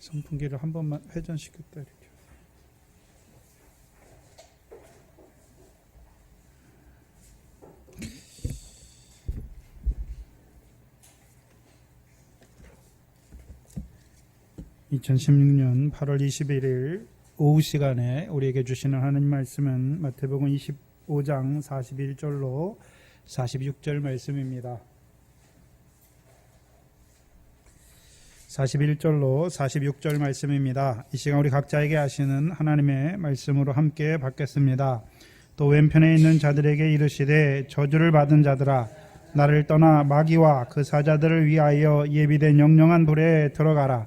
선풍기를 한 번만 회전시켰다 이렇게. (2016년 8월 21일) 오후 시간에 우리에게 주시는 하나님 말씀은 마태복음 25장 41절로 46절 말씀입니다. 41절로 46절 말씀입니다. 이 시간 우리 각자에게 하시는 하나님의 말씀으로 함께 받겠습니다. 또 왼편에 있는 자들에게 이르시되 저주를 받은 자들아 나를 떠나 마귀와 그 사자들을 위하여 예비된 영영한 불에 들어가라.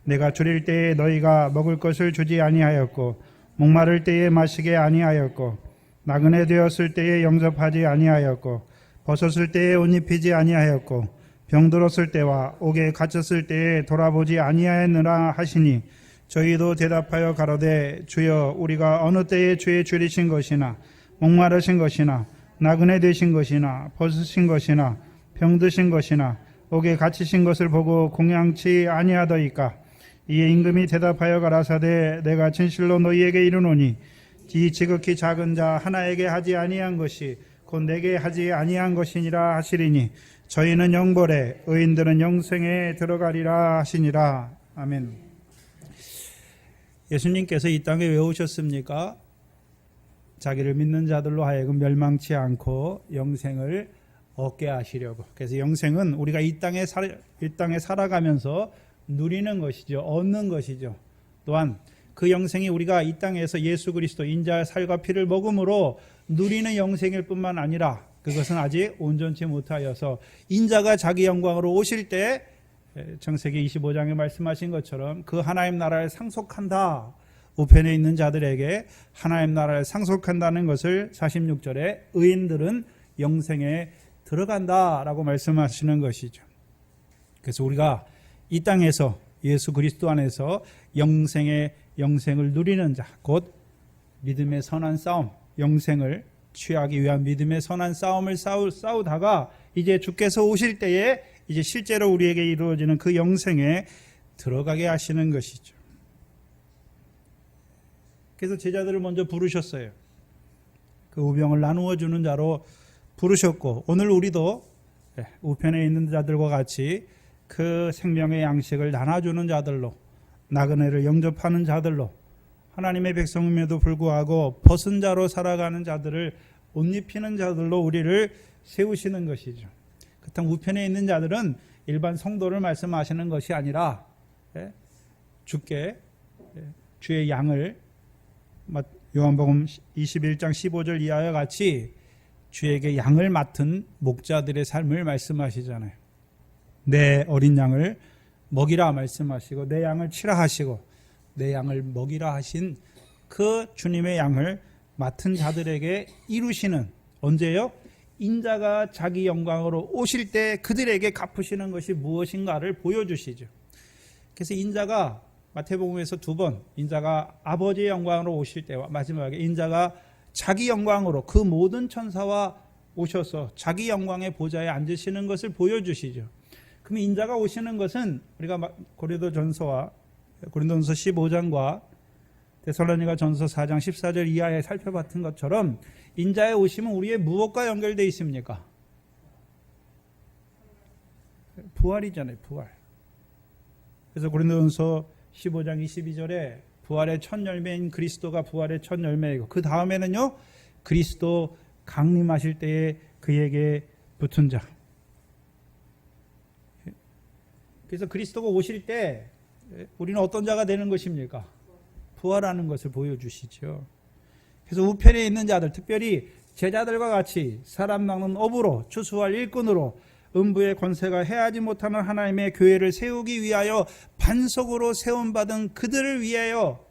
내가 줄일 때에 너희가 먹을 것을 주지 아니하였고 목마를 때에 마시게 아니하였고 나그네 되었을 때에 영접하지 아니하였고 벗었을 때에 옷 입히지 아니하였고 병들었을 때와 옥에 갇혔을 때에 돌아보지 아니하였느라 하시니 저희도 대답하여 가로되 주여 우리가 어느 때에 주의 줄이신 것이나 목마르신 것이나 나그네 되신 것이나 벗으신 것이나 병드신 것이나 옥에 갇히신 것을 보고 공양치 아니하더이까. 이에 임금이 대답하여 가라사대 내가 진실로 너희에게 이르노니 이 지극히 작은 자 하나에게 하지 아니한 것이 곧 내게 하지 아니한 것이니라 하시리니 저희는 영벌에 의인들은 영생에 들어가리라 하시니라. 아멘. 예수님께서 이 땅에 왜 오셨습니까? 자기를 믿는 자들로 하여금 멸망치 않고 영생을 얻게 하시려고. 그래서 영생은 우리가 이 땅에 살아가면서 누리는 것이죠. 얻는 것이죠. 또한 그 영생이 우리가 이 땅에서 예수 그리스도 인자의 살과 피를 먹음으로 누리는 영생일 뿐만 아니라 그것은 아직 온전치 못하여서 인자가 자기 영광으로 오실 때 창세기 25장에 말씀하신 것처럼 그 하나님 나라를 상속한다. 우편에 있는 자들에게 하나님 나라를 상속한다는 것을 46절에 의인들은 영생에 들어간다라고 말씀하시는 것이죠. 그래서 우리가 이 땅에서 예수 그리스도 안에서 영생을 누리는 자, 곧 믿음의 선한 싸움, 영생을 취하기 위한 믿음의 선한 싸움을 싸우다가 이제 주께서 오실 때에 이제 실제로 우리에게 이루어지는 그 영생에 들어가게 하시는 것이죠. 그래서 제자들을 먼저 부르셨어요. 그 우병을 나누어 주는 자로 부르셨고 오늘 우리도 우편에 있는 자들과 같이 그 생명의 양식을 나눠주는 자들로 나그네를 영접하는 자들로 하나님의 백성임에도 불구하고 벗은 자로 살아가는 자들을 옷 입히는 자들로 우리를 세우시는 것이죠. 그렇다면 우편에 있는 자들은 일반 성도를 말씀하시는 것이 아니라 주께 주의 양을 요한복음 21장 15절 이하와 같이 주에게 양을 맡은 목자들의 삶을 말씀하시잖아요. 내 어린 양을 먹이라 말씀하시고 내 양을 치라 하시고 내 양을 먹이라 하신 그 주님의 양을 맡은 자들에게 이루시는 언제요? 인자가 자기 영광으로 오실 때 그들에게 갚으시는 것이 무엇인가를 보여주시죠. 그래서 인자가 마태복음에서 두 번 인자가 아버지의 영광으로 오실 때와 마지막에 인자가 자기 영광으로 그 모든 천사와 오셔서 자기 영광의 보좌에 앉으시는 것을 보여주시죠. 그럼 인자가 오시는 것은 우리가 고린도전서 15장과 데살로니가 전서 4장 14절 이하에 살펴봤던 것처럼 인자의 오심은 우리의 무엇과 연결되어 있습니까? 부활이잖아요. 부활. 그래서 고린도전서 15장 22절에 부활의 첫 열매인 그리스도가 부활의 첫 열매이고 그 다음에는요 그리스도 강림하실 때에 그에게 붙은 자. 그래서 그리스도가 오실 때 우리는 어떤 자가 되는 것입니까? 부활하는 것을 보여주시죠. 그래서 우편에 있는 자들, 특별히 제자들과 같이 사람 낚는 어부로 추수할 일꾼으로 음부의 권세가 해하지 못하는 하나님의 교회를 세우기 위하여 반석으로 세움받은 그들을 위하여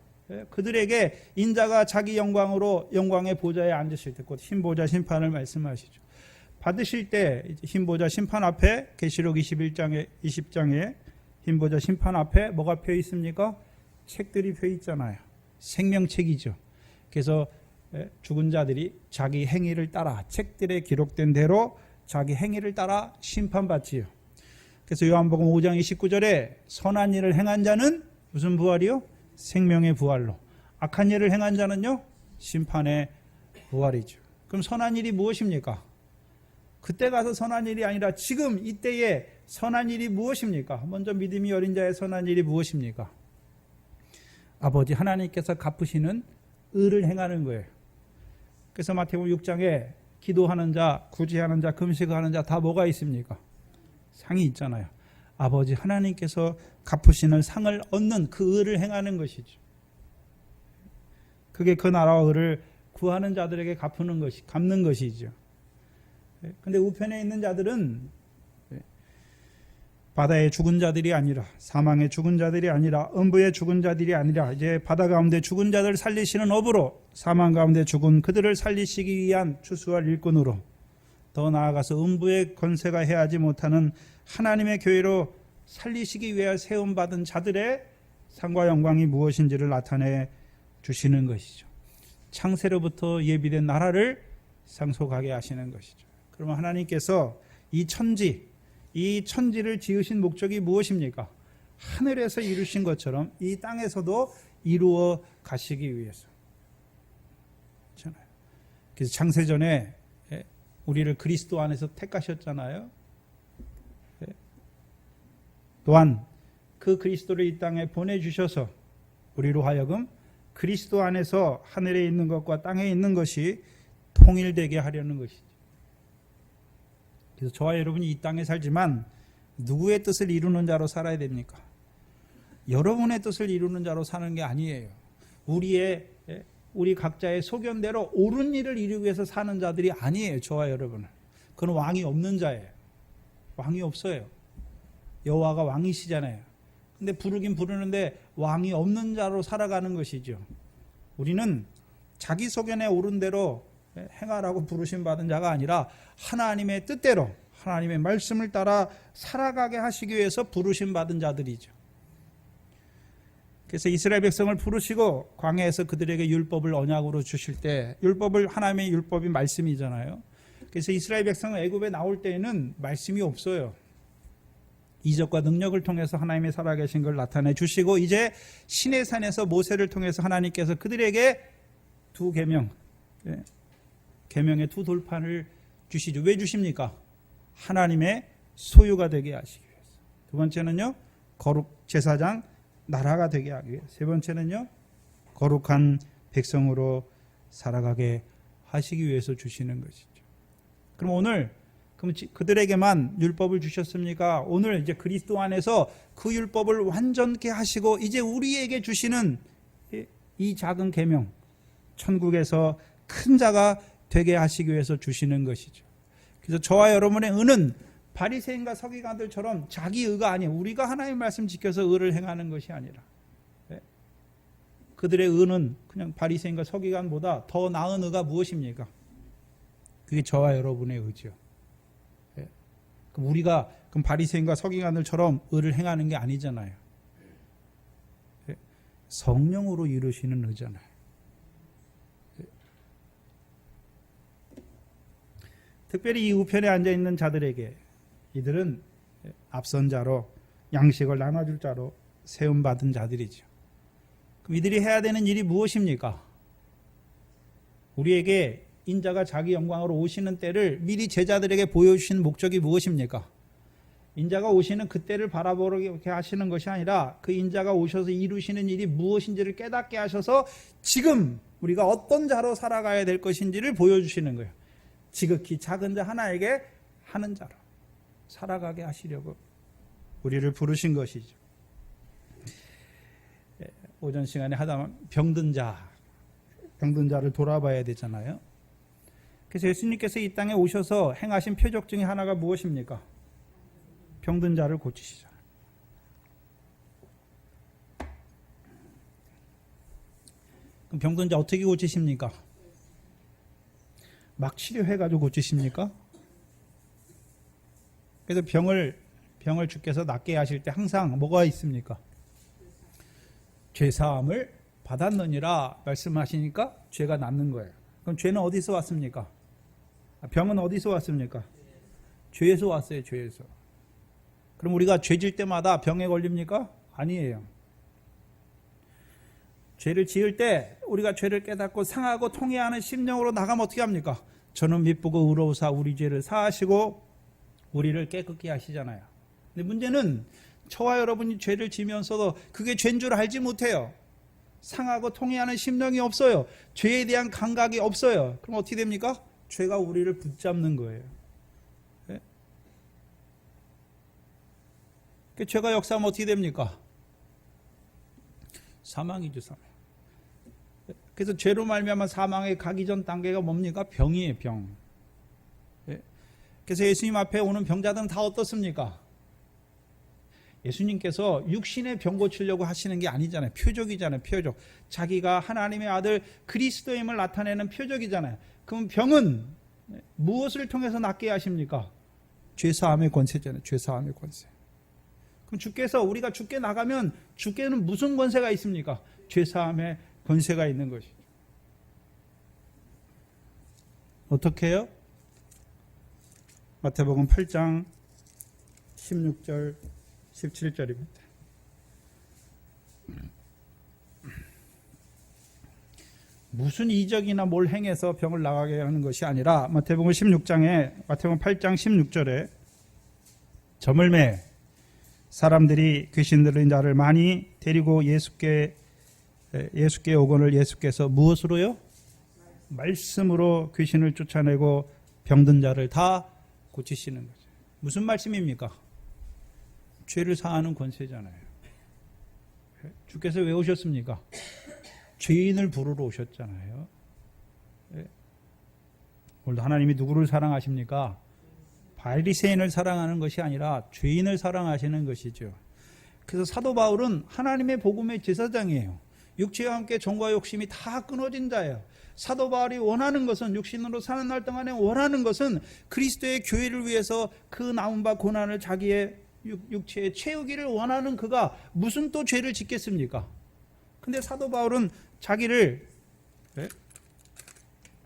그들에게 인자가 자기 영광으로 영광의 보좌에 앉으실 때 곧 흰보좌 심판을 말씀하시죠. 받으실 때 흰보좌 심판 앞에 계시록 20장에 흰보좌 심판 앞에 뭐가 펴 있습니까? 책들이 펴 있잖아요. 생명책이죠. 그래서 죽은 자들이 자기 행위를 따라 책들에 기록된 대로 자기 행위를 따라 심판받지요. 그래서 요한복음 5장 29절에 선한 일을 행한 자는 무슨 부활이요? 생명의 부활로. 악한 일을 행한 자는요? 심판의 부활이죠. 그럼 선한 일이 무엇입니까? 그때 가서 선한 일이 아니라 지금 이때에 선한 일이 무엇입니까? 먼저 믿음이 어린 자의 선한 일이 무엇입니까? 아버지 하나님께서 갚으시는 의를 행하는 거예요. 그래서 마태복음 6장에 기도하는 자, 구제하는 자, 금식하는 자 다 뭐가 있습니까? 상이 있잖아요. 아버지 하나님께서 갚으시는 상을 얻는 그 의를 행하는 것이죠. 그게 그 나라와 의를 구하는 자들에게 갚는 것이죠. 근데 우편에 있는 자들은 바다에 죽은 자들이 아니라, 사망에 죽은 자들이 아니라, 음부에 죽은 자들이 아니라 이제 바다 가운데 죽은 자들을 살리시는 업으로 사망 가운데 죽은 그들을 살리시기 위한 추수할 일꾼으로, 더 나아가서 음부의 권세가 해하지 못하는 하나님의 교회로 살리시기 위해 세움받은 자들의 상과 영광이 무엇인지를 나타내 주시는 것이죠. 창세로부터 예비된 나라를 상속하게 하시는 것이죠. 그러면 하나님께서 이 천지를 지으신 목적이 무엇입니까? 하늘에서 이루신 것처럼 이 땅에서도 이루어 가시기 위해서. 그렇잖아요. 그래서 창세전에 우리를 그리스도 안에서 택하셨잖아요. 또한 그 그리스도를 이 땅에 보내주셔서 우리로 하여금 그리스도 안에서 하늘에 있는 것과 땅에 있는 것이 통일되게 하려는 것이죠. 그래서 저와 여러분이 이 땅에 살지만 누구의 뜻을 이루는 자로 살아야 됩니까? 여러분의 뜻을 이루는 자로 사는 게 아니에요. 우리 각자의 소견대로 옳은 일을 이루기 위해서 사는 자들이 아니에요. 저와 여러분은. 그건 왕이 없는 자예요. 왕이 없어요. 여호와가 왕이시잖아요. 근데 부르긴 부르는데 왕이 없는 자로 살아가는 것이죠. 우리는 자기 소견에 옳은 대로 행하라고 부르심 받은 자가 아니라 하나님의 뜻대로 하나님의 말씀을 따라 살아가게 하시기 위해서 부르심 받은 자들이죠. 그래서 이스라엘 백성을 부르시고 광야에서 그들에게 율법을 언약으로 주실 때, 하나님의 율법이 말씀이잖아요. 그래서 이스라엘 백성은 애굽에 나올 때에는 말씀이 없어요. 이적과 능력을 통해서 하나님의 살아계신 걸 나타내 주시고, 이제 시내산에서 모세를 통해서 하나님께서 그들에게 두 계명의 두 돌판을 주시죠. 왜 주십니까? 하나님의 소유가 되게 하시기 위해서. 두 번째는요, 거룩 제사장 나라가 되게 하기 위해서. 세 번째는요, 거룩한 백성으로 살아가게 하시기 위해서 주시는 것이죠. 그럼 그들에게만 율법을 주셨습니까? 오늘 이제 그리스도 안에서 그 율법을 완전케 하시고 이제 우리에게 주시는 이 작은 계명, 천국에서 큰 자가 되게 하시기 위해서 주시는 것이죠. 그래서 저와 여러분의 의는 바리새인과 서기관들처럼 자기 의가 아니에요. 우리가 하나님의 말씀 지켜서 의를 행하는 것이 아니라, 그들의 의는 그냥 바리새인과 서기관보다 더 나은 의가 무엇입니까? 그게 저와 여러분의 의죠. 그럼 우리가 바리새인과 서기관들처럼 의를 행하는 게 아니잖아요. 성령으로 이루시는 의잖아요. 특별히 이 우편에 앉아있는 자들에게 이들은 앞선 자로, 양식을 나눠줄 자로 세움받은 자들이죠. 그럼 이들이 해야 되는 일이 무엇입니까? 우리에게 인자가 자기 영광으로 오시는 때를 미리 제자들에게 보여주시는 목적이 무엇입니까? 인자가 오시는 그때를 바라보게 하시는 것이 아니라 그 인자가 오셔서 이루시는 일이 무엇인지를 깨닫게 하셔서 지금 우리가 어떤 자로 살아가야 될 것인지를 보여주시는 거예요. 지극히 작은 자 하나에게 하는 자로 살아가게 하시려고 우리를 부르신 것이죠. 오전 시간에 병든 자를 돌아봐야 되잖아요. 그래서 예수님께서 이 땅에 오셔서 행하신 표적 중에 하나가 무엇입니까? 병든 자를 고치시잖아요. 그럼 병든 자 어떻게 고치십니까? 막 치료해가지고 고치십니까? 그래서 병을 주께서 낫게 하실 때 항상 뭐가 있습니까? 죄사함을 받았느니라 말씀하시니까 죄가 낫는 거예요. 그럼 죄는 어디서 왔습니까? 병은 어디서 왔습니까? 죄에서 왔어요. 죄에서. 그럼 우리가 죄질 때마다 병에 걸립니까? 아니에요. 죄를 지을 때 우리가 죄를 깨닫고 상하고 통회하는 심령으로 나가면 어떻게 합니까? 저는 미쁘고 의로우사 우리 죄를 사하시고 우리를 깨끗게 하시잖아요. 근데 문제는 저와 여러분이 죄를 지면서도 그게 죄인 줄 알지 못해요. 상하고 통회하는 심령이 없어요. 죄에 대한 감각이 없어요. 그럼 어떻게 됩니까? 죄가 우리를 붙잡는 거예요. 네? 그 죄가 역사하면 어떻게 됩니까? 사망이죠, 사망. 그래서 죄로 말미암아 사망에 가기 전 단계가 뭡니까? 병이에요, 병. 네? 그래서 예수님 앞에 오는 병자들은 다 어떻습니까? 예수님께서 육신의 병 고치려고 하시는 게 아니잖아요. 표적이잖아요. 표적. 자기가 하나님의 아들 그리스도임을 나타내는 표적이잖아요. 그럼 병은 무엇을 통해서 낫게 하십니까? 죄사함의 권세잖아요. 죄사함의 권세. 그럼 주께서 우리가 죽게 나가면 주께는 무슨 권세가 있습니까? 죄사함의 권세가 있는 것이죠. 어떻게 해요? 마태복음 8장 16절 17절입니다. 무슨 이적이나 뭘 행해서 병을 나가게 하는 것이 아니라 마태복음 16장에 마태복음 8장 16절에 저물매 사람들이 귀신 들린 자를 많이 데리고 예수께 오거늘 예수께서 무엇으로요? 말씀으로 귀신을 쫓아내고 병든 자를 다 고치시는 거죠. 무슨 말씀입니까? 죄를 사하는 권세잖아요. 주께서 왜 오셨습니까? 죄인을 부르러 오셨잖아요. 오늘도 하나님이 누구를 사랑하십니까? 바리새인을 사랑하는 것이 아니라 죄인을 사랑하시는 것이죠. 그래서 사도 바울은 하나님의 복음의 제사장이에요. 육체와 함께 정과 욕심이 다 끊어진 자예요. 사도 바울이 원하는 것은 육신으로 사는 날 동안에 원하는 것은 그리스도의 교회를 위해서 그 나온 바 고난을 자기의 육체에 채우기를 원하는 그가 무슨 또 죄를 짓겠습니까? 근데 사도 바울은 자기를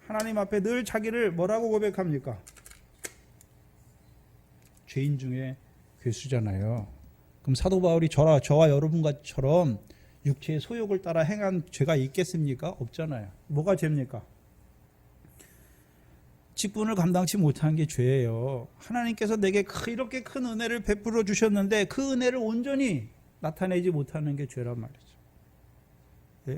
하나님 앞에 늘 자기를 뭐라고 고백합니까? 죄인 중에 괴수잖아요. 그럼 사도 바울이 저와 여러분과처럼 육체의 소욕을 따라 행한 죄가 있겠습니까? 없잖아요. 뭐가 죄입니까? 직분을 감당치 못한 게 죄예요. 하나님께서 내게 이렇게 큰 은혜를 베풀어 주셨는데 그 은혜를 온전히 나타내지 못하는 게 죄란 말이죠. 네?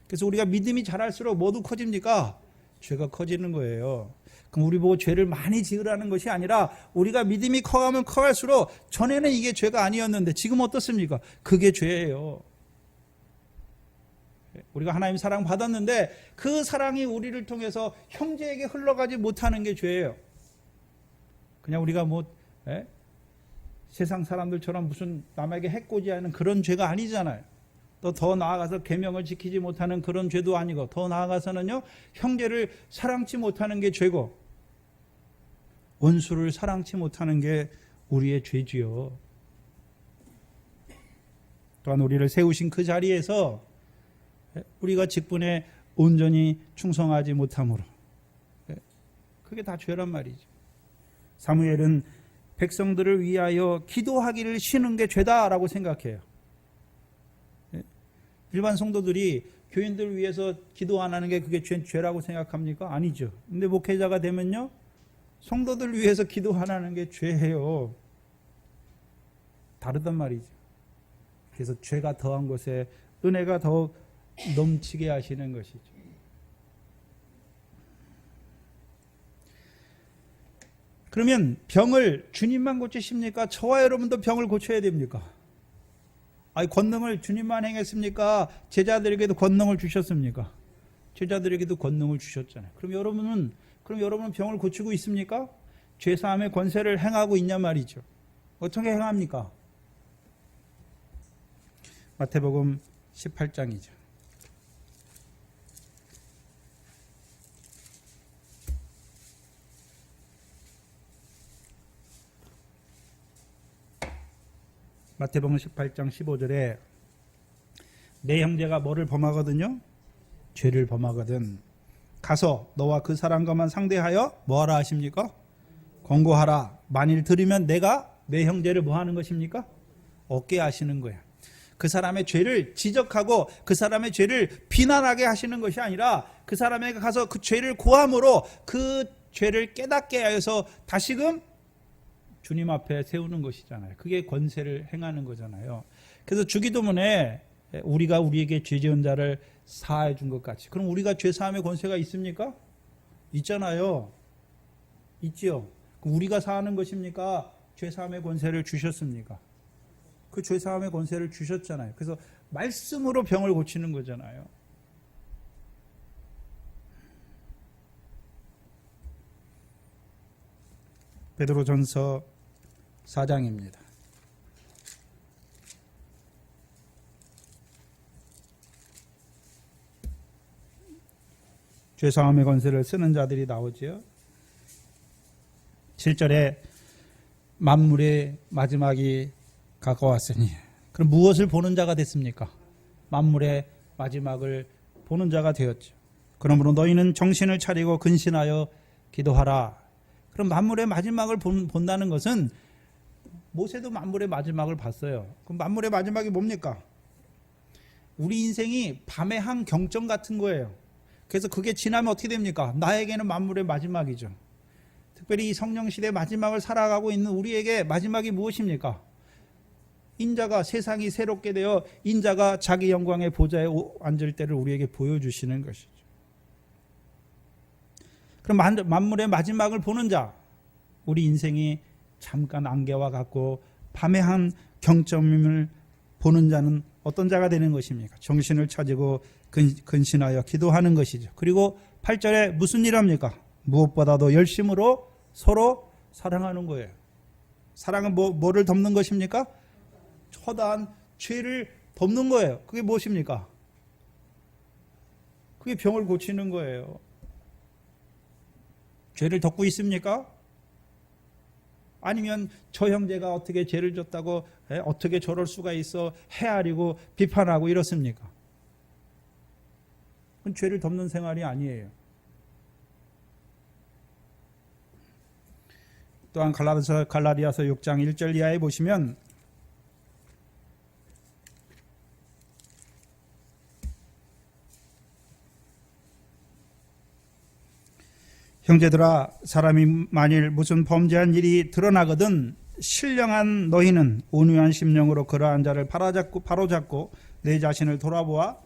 그래서 우리가 믿음이 자랄수록 뭐도 커집니까? 죄가 커지는 거예요. 그럼 우리 보고 죄를 많이 지으라는 것이 아니라 우리가 믿음이 커가면 커갈수록 전에는 이게 죄가 아니었는데 지금 어떻습니까? 그게 죄예요. 우리가 하나님 사랑 받았는데 그 사랑이 우리를 통해서 형제에게 흘러가지 못하는 게 죄예요. 그냥 우리가 세상 사람들처럼 무슨 남에게 해코지하는 그런 죄가 아니잖아요. 또 더 나아가서 계명을 지키지 못하는 그런 죄도 아니고 더 나아가서는요 형제를 사랑치 못하는 게 죄고 원수를 사랑치 못하는 게 우리의 죄지요. 또한 우리를 세우신 그 자리에서 우리가 직분에 온전히 충성하지 못함으로 그게 다 죄란 말이죠. 사무엘은 백성들을 위하여 기도하기를 쉬는 게 죄다라고 생각해요. 일반 성도들이 교인들을 위해서 기도 안 하는 게 그게 죄라고 생각합니까? 아니죠. 근데 목회자가 되면요 성도들을 위해서 기도 안 하는 게 죄예요. 다르단 말이죠. 그래서 죄가 더한 곳에 은혜가 더욱 넘치게 하시는 것이죠. 그러면 병을 주님만 고치십니까? 저와 여러분도 병을 고쳐야 됩니까? 권능을 주님만 행했습니까? 제자들에게도 권능을 주셨습니까? 제자들에게도 권능을 주셨잖아요. 그럼 여러분은 병을 고치고 있습니까? 죄사함의 권세를 행하고 있냐 말이죠. 어떻게 행합니까? 마태복음 18장이죠. 마태복음 18장 15절에 내 형제가 뭐를 범하거든요? 죄를 범하거든 가서 너와 그 사람과만 상대하여 뭐하라 하십니까? 권고하라. 만일 들으면 내가 내 형제를 뭐 하는 것입니까? 얻게 하시는 거예요. 그 사람의 죄를 지적하고 그 사람의 죄를 비난하게 하시는 것이 아니라 그 사람에게 가서 그 죄를 고함으로 그 죄를 깨닫게 하여서 다시금 주님 앞에 세우는 것이잖아요. 그게 권세를 행하는 거잖아요. 그래서 주기도문에 우리가 우리에게 죄 지은 자를 사하여 준 것 같이, 그럼 우리가 죄 사함의 권세가 있습니까? 있잖아요. 있지요. 우리가 사하는 것입니까? 죄 사함의 권세를 주셨습니까? 그 죄 사함의 권세를 주셨잖아요. 그래서 말씀으로 병을 고치는 거잖아요. 베드로전서 4장입니다. 죄사함의 권세를 쓰는 자들이 나오지요. 7절에 만물의 마지막이 가까웠으니, 그럼 무엇을 보는 자가 됐습니까? 만물의 마지막을 보는 자가 되었죠. 그러므로 너희는 정신을 차리고 근신하여 기도하라. 그럼 만물의 마지막을 본다는 것은, 모세도 만물의 마지막을 봤어요. 그럼 만물의 마지막이 뭡니까? 우리 인생이 밤의 한 경점 같은 거예요. 그래서 그게 지나면 어떻게 됩니까? 나에게는 만물의 마지막이죠. 특별히 이 성령시대 마지막을 살아가고 있는 우리에게 마지막이 무엇입니까? 인자가, 세상이 새롭게 되어 인자가 자기 영광의 보좌에 앉을 때를 우리에게 보여주시는 것이죠. 그럼 만물의 마지막을 보는 자, 우리 인생이 잠깐 안개와 같고 밤의 한 경점을 보는 자는 어떤 자가 되는 것입니까? 정신을 차리고 근신하여 기도하는 것이죠. 그리고 8절에 무슨 일 합니까? 무엇보다도 열심으로 서로 사랑하는 거예요. 사랑은 뭐를 덮는 것입니까? 처단 죄를 덮는 거예요. 그게 무엇입니까? 그게 병을 고치는 거예요. 죄를 덮고 있습니까? 아니면 저 형제가 어떻게 죄를 졌다고 어떻게 저럴 수가 있어 헤아리고 비판하고 이렇습니까? 그건 죄를 덮는 생활이 아니에요. 또한 갈라디아서 6장 1절 이하에 보시면 형제들아, 사람이 만일 무슨 범죄한 일이 드러나거든 신령한 너희는 온유한 심령으로 그러한 자를 바로잡고 내 자신을 돌아보아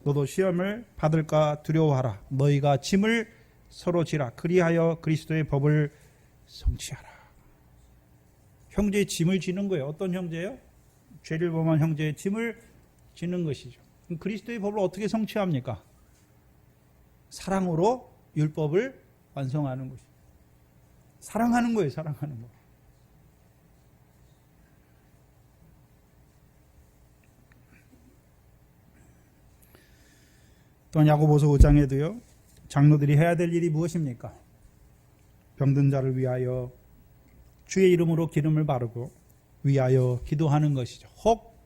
너도 시험을 받을까 두려워하라. 너희가 짐을 서로 지라. 그리하여 그리스도의 법을 성취하라. 형제의 짐을 지는 거예요. 어떤 형제예요? 죄를 범한 형제의 짐을 지는 것이죠. 그럼 그리스도의 법을 어떻게 성취합니까? 사랑으로 율법을 완성하는 것이죠. 사랑하는 거예요. 사랑하는 거. 또한 야고보서 5장에도요. 장로들이 해야 될 일이 무엇입니까? 병든 자를 위하여 주의 이름으로 기름을 바르고 위하여 기도하는 것이죠. 혹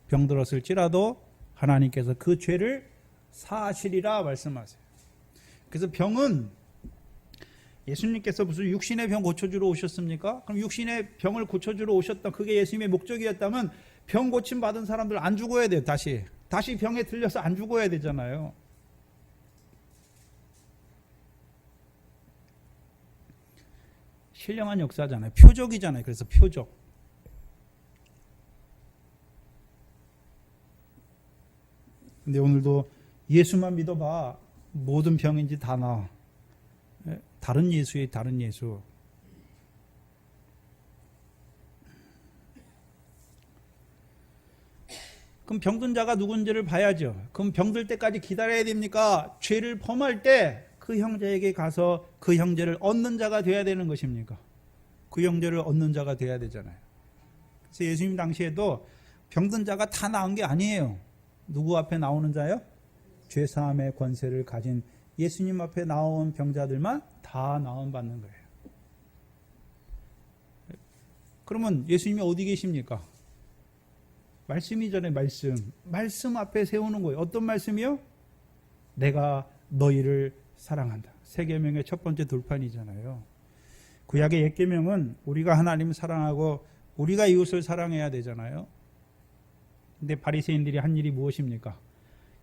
병들었을지라도 하나님께서 그 죄를 사하시리라 말씀하세요. 그래서 병은 예수님께서 무슨 육신의 병 고쳐주러 오셨습니까? 그럼 육신의 병을 고쳐주러 오셨다. 그게 예수님의 목적이었다면 병 고침 받은 사람들 안 죽어야 돼요. 다시 병에 들려서 안 죽어야 되잖아요. 신령한 역사잖아요. 표적이잖아요. 그래서 표적. 근데 오늘도 예수만 믿어봐. 모든 병인지 다 나아. 다른 예수에 다른 예수. 그럼 병든 자가 누군지를 봐야죠. 그럼 병들 때까지 기다려야 됩니까? 죄를 범할 때 그 형제에게 가서 그 형제를 얻는 자가 돼야 되는 것입니까? 그 형제를 얻는 자가 돼야 되잖아요. 그래서 예수님 당시에도 병든 자가 다 나온 게 아니에요. 누구 앞에 나오는 자요? 죄사함의 권세를 가진 예수님 앞에 나온 병자들만 다 나음 받는 거예요. 그러면 예수님이 어디 계십니까? 말씀이잖아요. 말씀 앞에 세우는 거예요. 어떤 말씀이요? 내가 너희를 사랑한다. 세 계명의 첫 번째 돌판이잖아요. 구약의 옛 계명은 우리가 하나님을 사랑하고 우리가 이웃을 사랑해야 되잖아요. 근데 바리새인들이 한 일이 무엇입니까?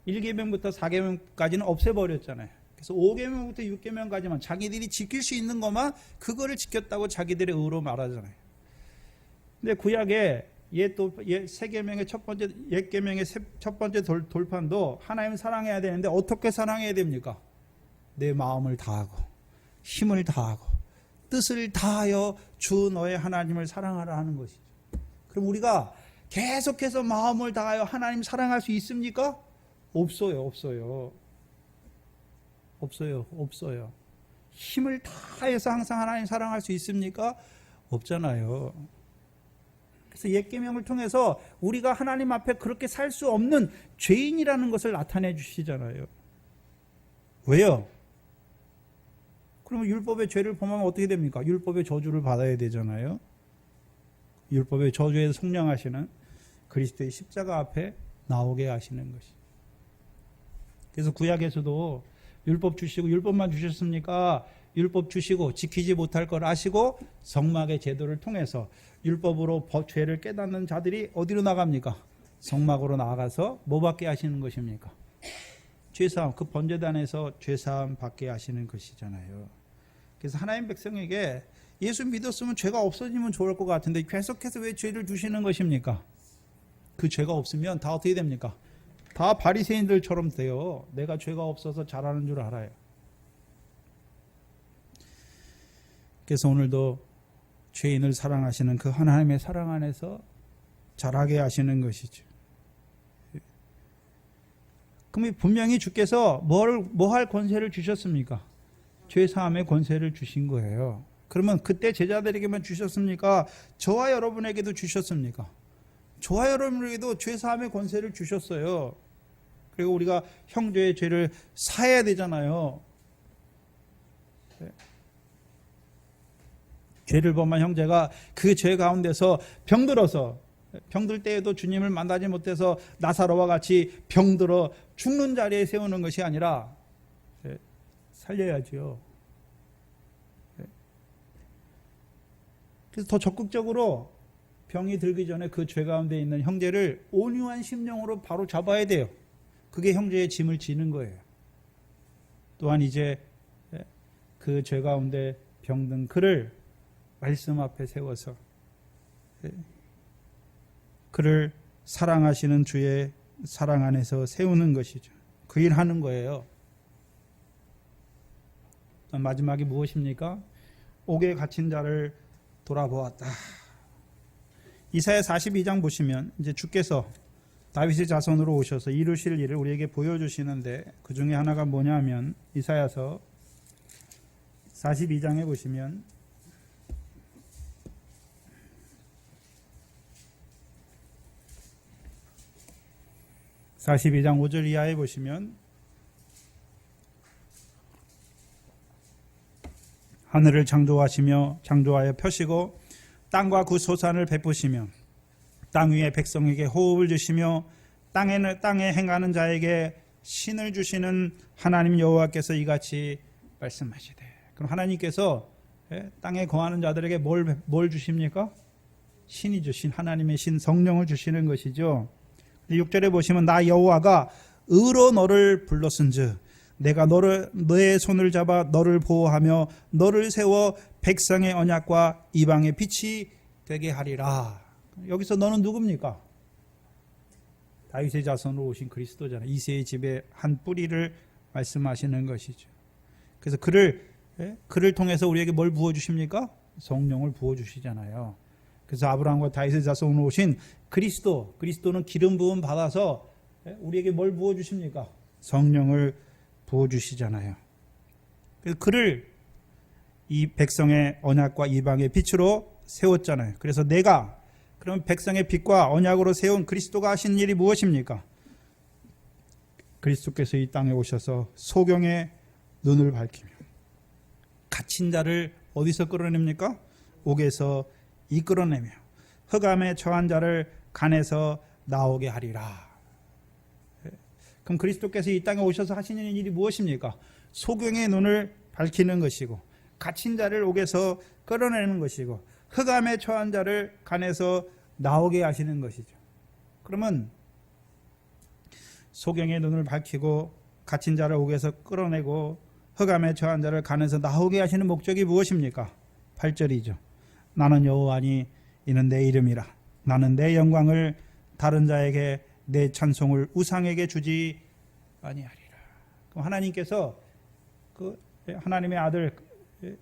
1계명부터 4계명까지는 없애버렸잖아요. 그래서 5계명부터 6계명까지만 자기들이 지킬 수 있는 것만 그거를 지켰다고 자기들의 의로 말하잖아요. 근데 구약에 세 계명의 첫 번째 옛 계명의 첫 번째 돌판도 하나님을 사랑해야 되는데 어떻게 사랑해야 됩니까? 내 마음을 다하고 힘을 다하고 뜻을 다하여 주 너의 하나님을 사랑하라 하는 것이죠. 그럼 우리가 계속해서 마음을 다하여 하나님 사랑할 수 있습니까? 없어요. 힘을 다해서 항상 하나님 사랑할 수 있습니까? 없잖아요. 그래서 옛 계명을 통해서 우리가 하나님 앞에 그렇게 살 수 없는 죄인이라는 것을 나타내 주시잖아요. 왜요? 그러면 율법의 죄를 범하면 어떻게 됩니까? 율법의 저주를 받아야 되잖아요. 율법의 저주에서 속량하시는 그리스도의 십자가 앞에 나오게 하시는 것이. 그래서 구약에서도 율법 주시고 율법만 주셨습니까? 율법 주시고 지키지 못할 걸 아시고 성막의 제도를 통해서 율법으로 죄를 깨닫는 자들이 어디로 나갑니까? 성막으로 나가서 뭐 받게 하시는 것입니까? 죄사함, 그 번제단에서 죄사함 받게 하시는 것이잖아요. 그래서 하나님 백성에게 예수 믿었으면 죄가 없어지면 좋을 것 같은데 계속해서 왜 죄를 주시는 것입니까? 그 죄가 없으면 다 어떻게 됩니까? 다 바리새인들처럼 돼요. 내가 죄가 없어서 잘하는 줄 알아요. 그래서 오늘도 죄인을 사랑하시는 그 하나님의 사랑 안에서 자라게 하시는 것이죠. 그럼 분명히 주께서 뭐 할 권세를 주셨습니까? 죄사함의 권세를 주신 거예요. 그러면 그때 제자들에게만 주셨습니까? 저와 여러분에게도 주셨습니까? 저와 여러분에게도 죄사함의 권세를 주셨어요. 그리고 우리가 형제의 죄를 사해야 되잖아요. 죄를 범한 형제가 그 죄 가운데서 병들어서 병들 때에도 주님을 만나지 못해서 나사로와 같이 병들어 죽는 자리에 세우는 것이 아니라 살려야죠. 그래서 더 적극적으로 병이 들기 전에 그 죄 가운데 있는 형제를 온유한 심령으로 바로 잡아야 돼요. 그게 형제의 짐을 지는 거예요. 또한 이제 그 죄 가운데 병든 그를 말씀 앞에 세워서 그를 사랑하시는 주의 사랑 안에서 세우는 것이죠. 그 일 하는 거예요. 마지막이 무엇입니까? 옥에 갇힌 자를 돌아보았다. 이사야 42장 보시면 이제 주께서 다윗의 자손으로 오셔서 이루실 일을 우리에게 보여주시는데 그 중에 하나가 뭐냐면 이사야서 42장에 보시면 42장 5절 이하에 보시면 하늘을 창조하여 펴시고 땅과 그 소산을 베푸시며 땅 위에 백성에게 호흡을 주시며 땅에 행하는 자에게 신을 주시는 하나님 여호와께서 이같이 말씀하시되. 그럼 하나님께서 땅에 거하는 자들에게 뭘 주십니까? 신이죠. 신, 하나님의 신, 성령을 주시는 것이죠. 6절에 보시면 나 여호와가 의로 너를 불렀은즉 내가 너의 손을 잡아 너를 보호하며 너를 세워 백성의 언약과 이방의 빛이 되게 하리라. 여기서 너는 누굽니까? 다윗의 자손으로 오신 그리스도잖아요. 이새의 집의 한 뿌리를 말씀하시는 것이죠. 그래서 그를 통해서 우리에게 뭘 부어주십니까? 성령을 부어주시잖아요. 그래서 아브라함과 다윗의 자손으로 오신 그리스도는 기름 부음 받아서 우리에게 뭘 부어주십니까? 성령을 부어주시잖아요. 그래서 그를 이 백성의 언약과 이방의 빛으로 세웠잖아요. 그래서 내가 그럼 백성의 빛과 언약으로 세운 그리스도가 하신 일이 무엇입니까? 그리스도께서 이 땅에 오셔서 소경의 눈을 밝히며 갇힌 자를 어디서 끌어냅니까? 옥에서 이끌어내며 흑암에 처한 자를 간에서 나오게 하리라. 그럼 그리스도께서 이 땅에 오셔서 하시는 일이 무엇입니까? 소경의 눈을 밝히는 것이고 갇힌 자를 옥에서 끌어내는 것이고 흑암에 처한 자를 간에서 나오게 하시는 것이죠. 그러면 소경의 눈을 밝히고 갇힌 자를 옥에서 끌어내고 흑암에 처한 자를 간에서 나오게 하시는 목적이 무엇입니까? 8절이죠. 나는 여호와니 이는 내 이름이라. 나는 내 영광을 다른 자에게 내 찬송을 우상에게 주지 아니하리라. 그럼 하나님께서 그 하나님의 아들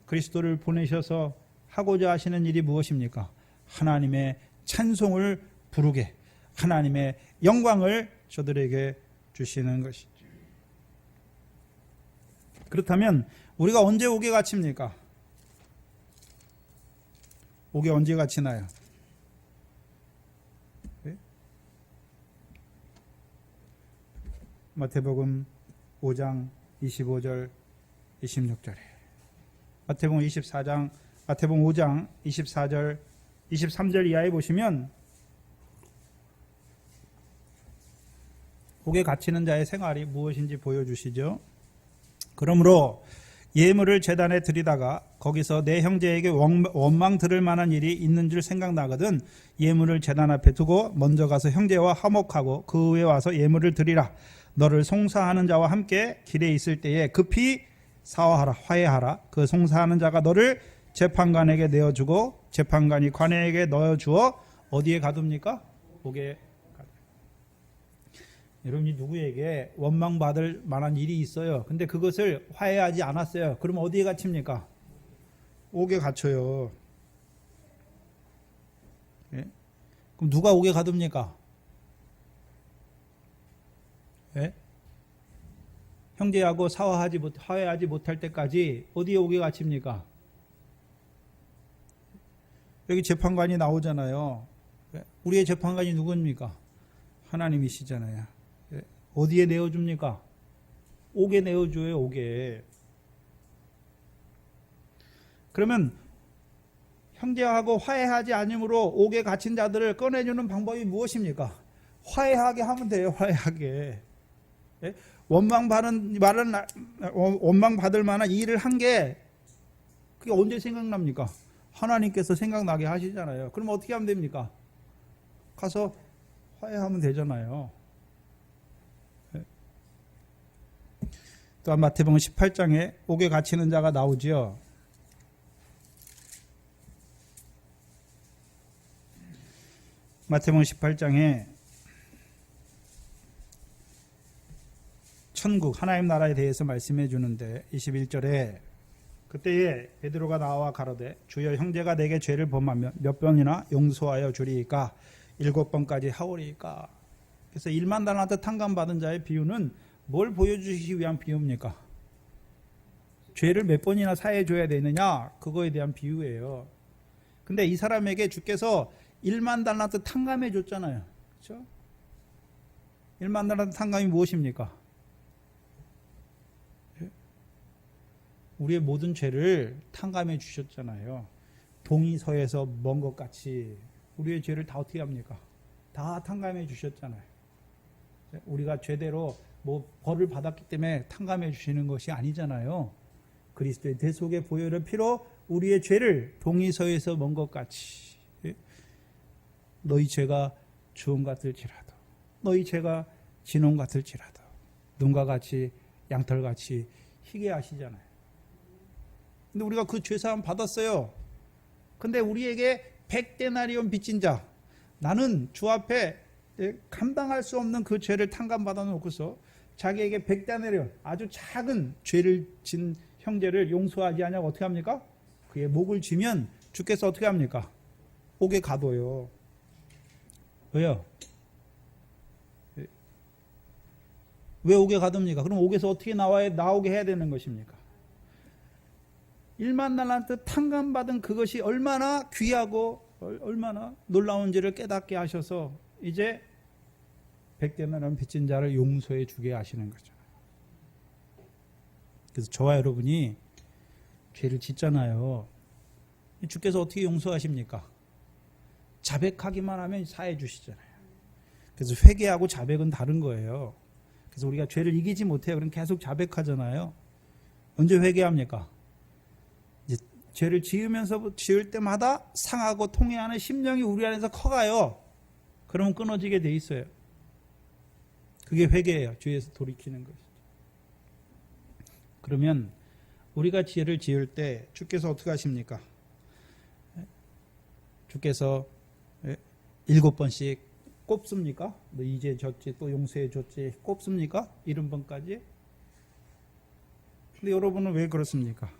그리스도를 보내셔서 하고자 하시는 일이 무엇입니까? 하나님의 찬송을 부르게, 하나님의 영광을 저들에게 주시는 것이죠. 그렇다면 우리가 언제 옥에 갇힙니까? 옥에 언제 갇히나요? 네? 마태복음 5장 25절 26절에 마태복음 5장 24절 23절 이하에 보시면 옥에 갇히는 자의 생활이 무엇인지 보여주시죠. 그러므로 예물을 제단에 드리다가 거기서 내 형제에게 원망 들을 만한 일이 있는 줄 생각나거든 예물을 제단 앞에 두고 먼저 가서 형제와 화목하고 그 후에 와서 예물을 드리라. 너를 송사하는 자와 함께 길에 있을 때에 급히 사화하라, 화해하라. 그 송사하는 자가 너를 재판관에게 내어주고 재판관이 관에게 넣어주어 어디에 가둡니까? 옥에 가둡니다. 여러분이 누구에게 원망받을 만한 일이 있어요. 근데 그것을 화해하지 않았어요. 그럼 어디에 갇힙니까? 옥에 갇혀요. 예? 그럼 누가 옥에 가둡니까? 예? 형제하고 화해하지 못할 때까지 어디에 옥에 갇힙니까? 여기 재판관이 나오잖아요. 우리의 재판관이 누굽니까? 하나님이시잖아요. 어디에 내어줍니까? 옥에 내어줘요. 옥에. 그러면 형제하고 화해하지 않으므로 옥에 갇힌 자들을 꺼내주는 방법이 무엇입니까? 화해하게 하면 돼요. 화해하게. 원망받을 만한 일을 한 게 그게 언제 생각납니까? 하나님께서 생각나게 하시잖아요. 그럼 어떻게 하면 됩니까? 가서 화해하면 되잖아요. 또한 마태복음 18장에 옥에 갇히는 자가 나오지요. 마태복음 18장에 천국 하나님 나라에 대해서 말씀해 주는데 21절에 그때에 베드로가 나와 가로되 주여 형제가 내게 죄를 범하면 몇 번이나 용서하여 주리이까 7번까지 하오리이까. 그래서 1만 달란트 탕감받은 자의 비유는 뭘 보여주시기 위한 비유입니까? 죄를 몇 번이나 사해 줘야 되느냐, 그거에 대한 비유예요. 근데 이 사람에게 주께서 1만 달란트 탕감해 줬잖아요. 그렇죠? 1만 달란트 탕감이 무엇입니까? 우리의 모든 죄를 탕감해 주셨잖아요. 동이서에서 먼 것 같이 우리의 죄를 다 어떻게 합니까? 다 탕감해 주셨잖아요. 우리가 죄대로 벌을 받았기 때문에 탕감해 주시는 것이 아니잖아요. 그리스도의 대속의 보혈의 피로 우리의 죄를 동이서에서 먼 것 같이 너희 죄가 주홍 같을지라도 너희 죄가 진홍 같을지라도 눈과 같이 양털같이 희게 하시잖아요. 근데 우리가 그 죄사함 받았어요. 근데 우리에게 100데나리온 빚진 자, 나는 주 앞에 감당할 수 없는 그 죄를 탕감받아 놓고서 자기에게 100데나리온 아주 작은 죄를 진 형제를 용서하지 않냐고 어떻게 합니까? 그의 목을 쥐면 주께서 어떻게 합니까? 옥에 가둬요. 왜요? 왜 옥에 가둡니까? 그럼 옥에서 어떻게 나오게 해야 되는 것입니까? 1만 달란트 탕감받은 그것이 얼마나 귀하고 얼마나 놀라운지를 깨닫게 하셔서 이제 100데나리온 빚진 자를 용서해 주게 하시는 거죠. 그래서 저와 여러분이 죄를 짓잖아요. 주께서 어떻게 용서하십니까? 자백하기만 하면 사해 주시잖아요. 그래서 회개하고 자백은 다른 거예요. 그래서 우리가 죄를 이기지 못해요. 그럼 계속 자백하잖아요. 언제 회개합니까? 이제 죄를 지을 때마다 상하고 통해하는 심령이 우리 안에서 커가요. 그러면 끊어지게 돼 있어요. 그게 회개예요. 죄에서 돌이키는 것이죠. 그러면 우리가 죄를 지을 때 주께서 어떻게 하십니까? 주께서 7번씩 꼽습니까? 너 이제 졌지, 또 용서해 줬지, 꼽습니까? 70번까지? 근데 여러분은 왜 그렇습니까?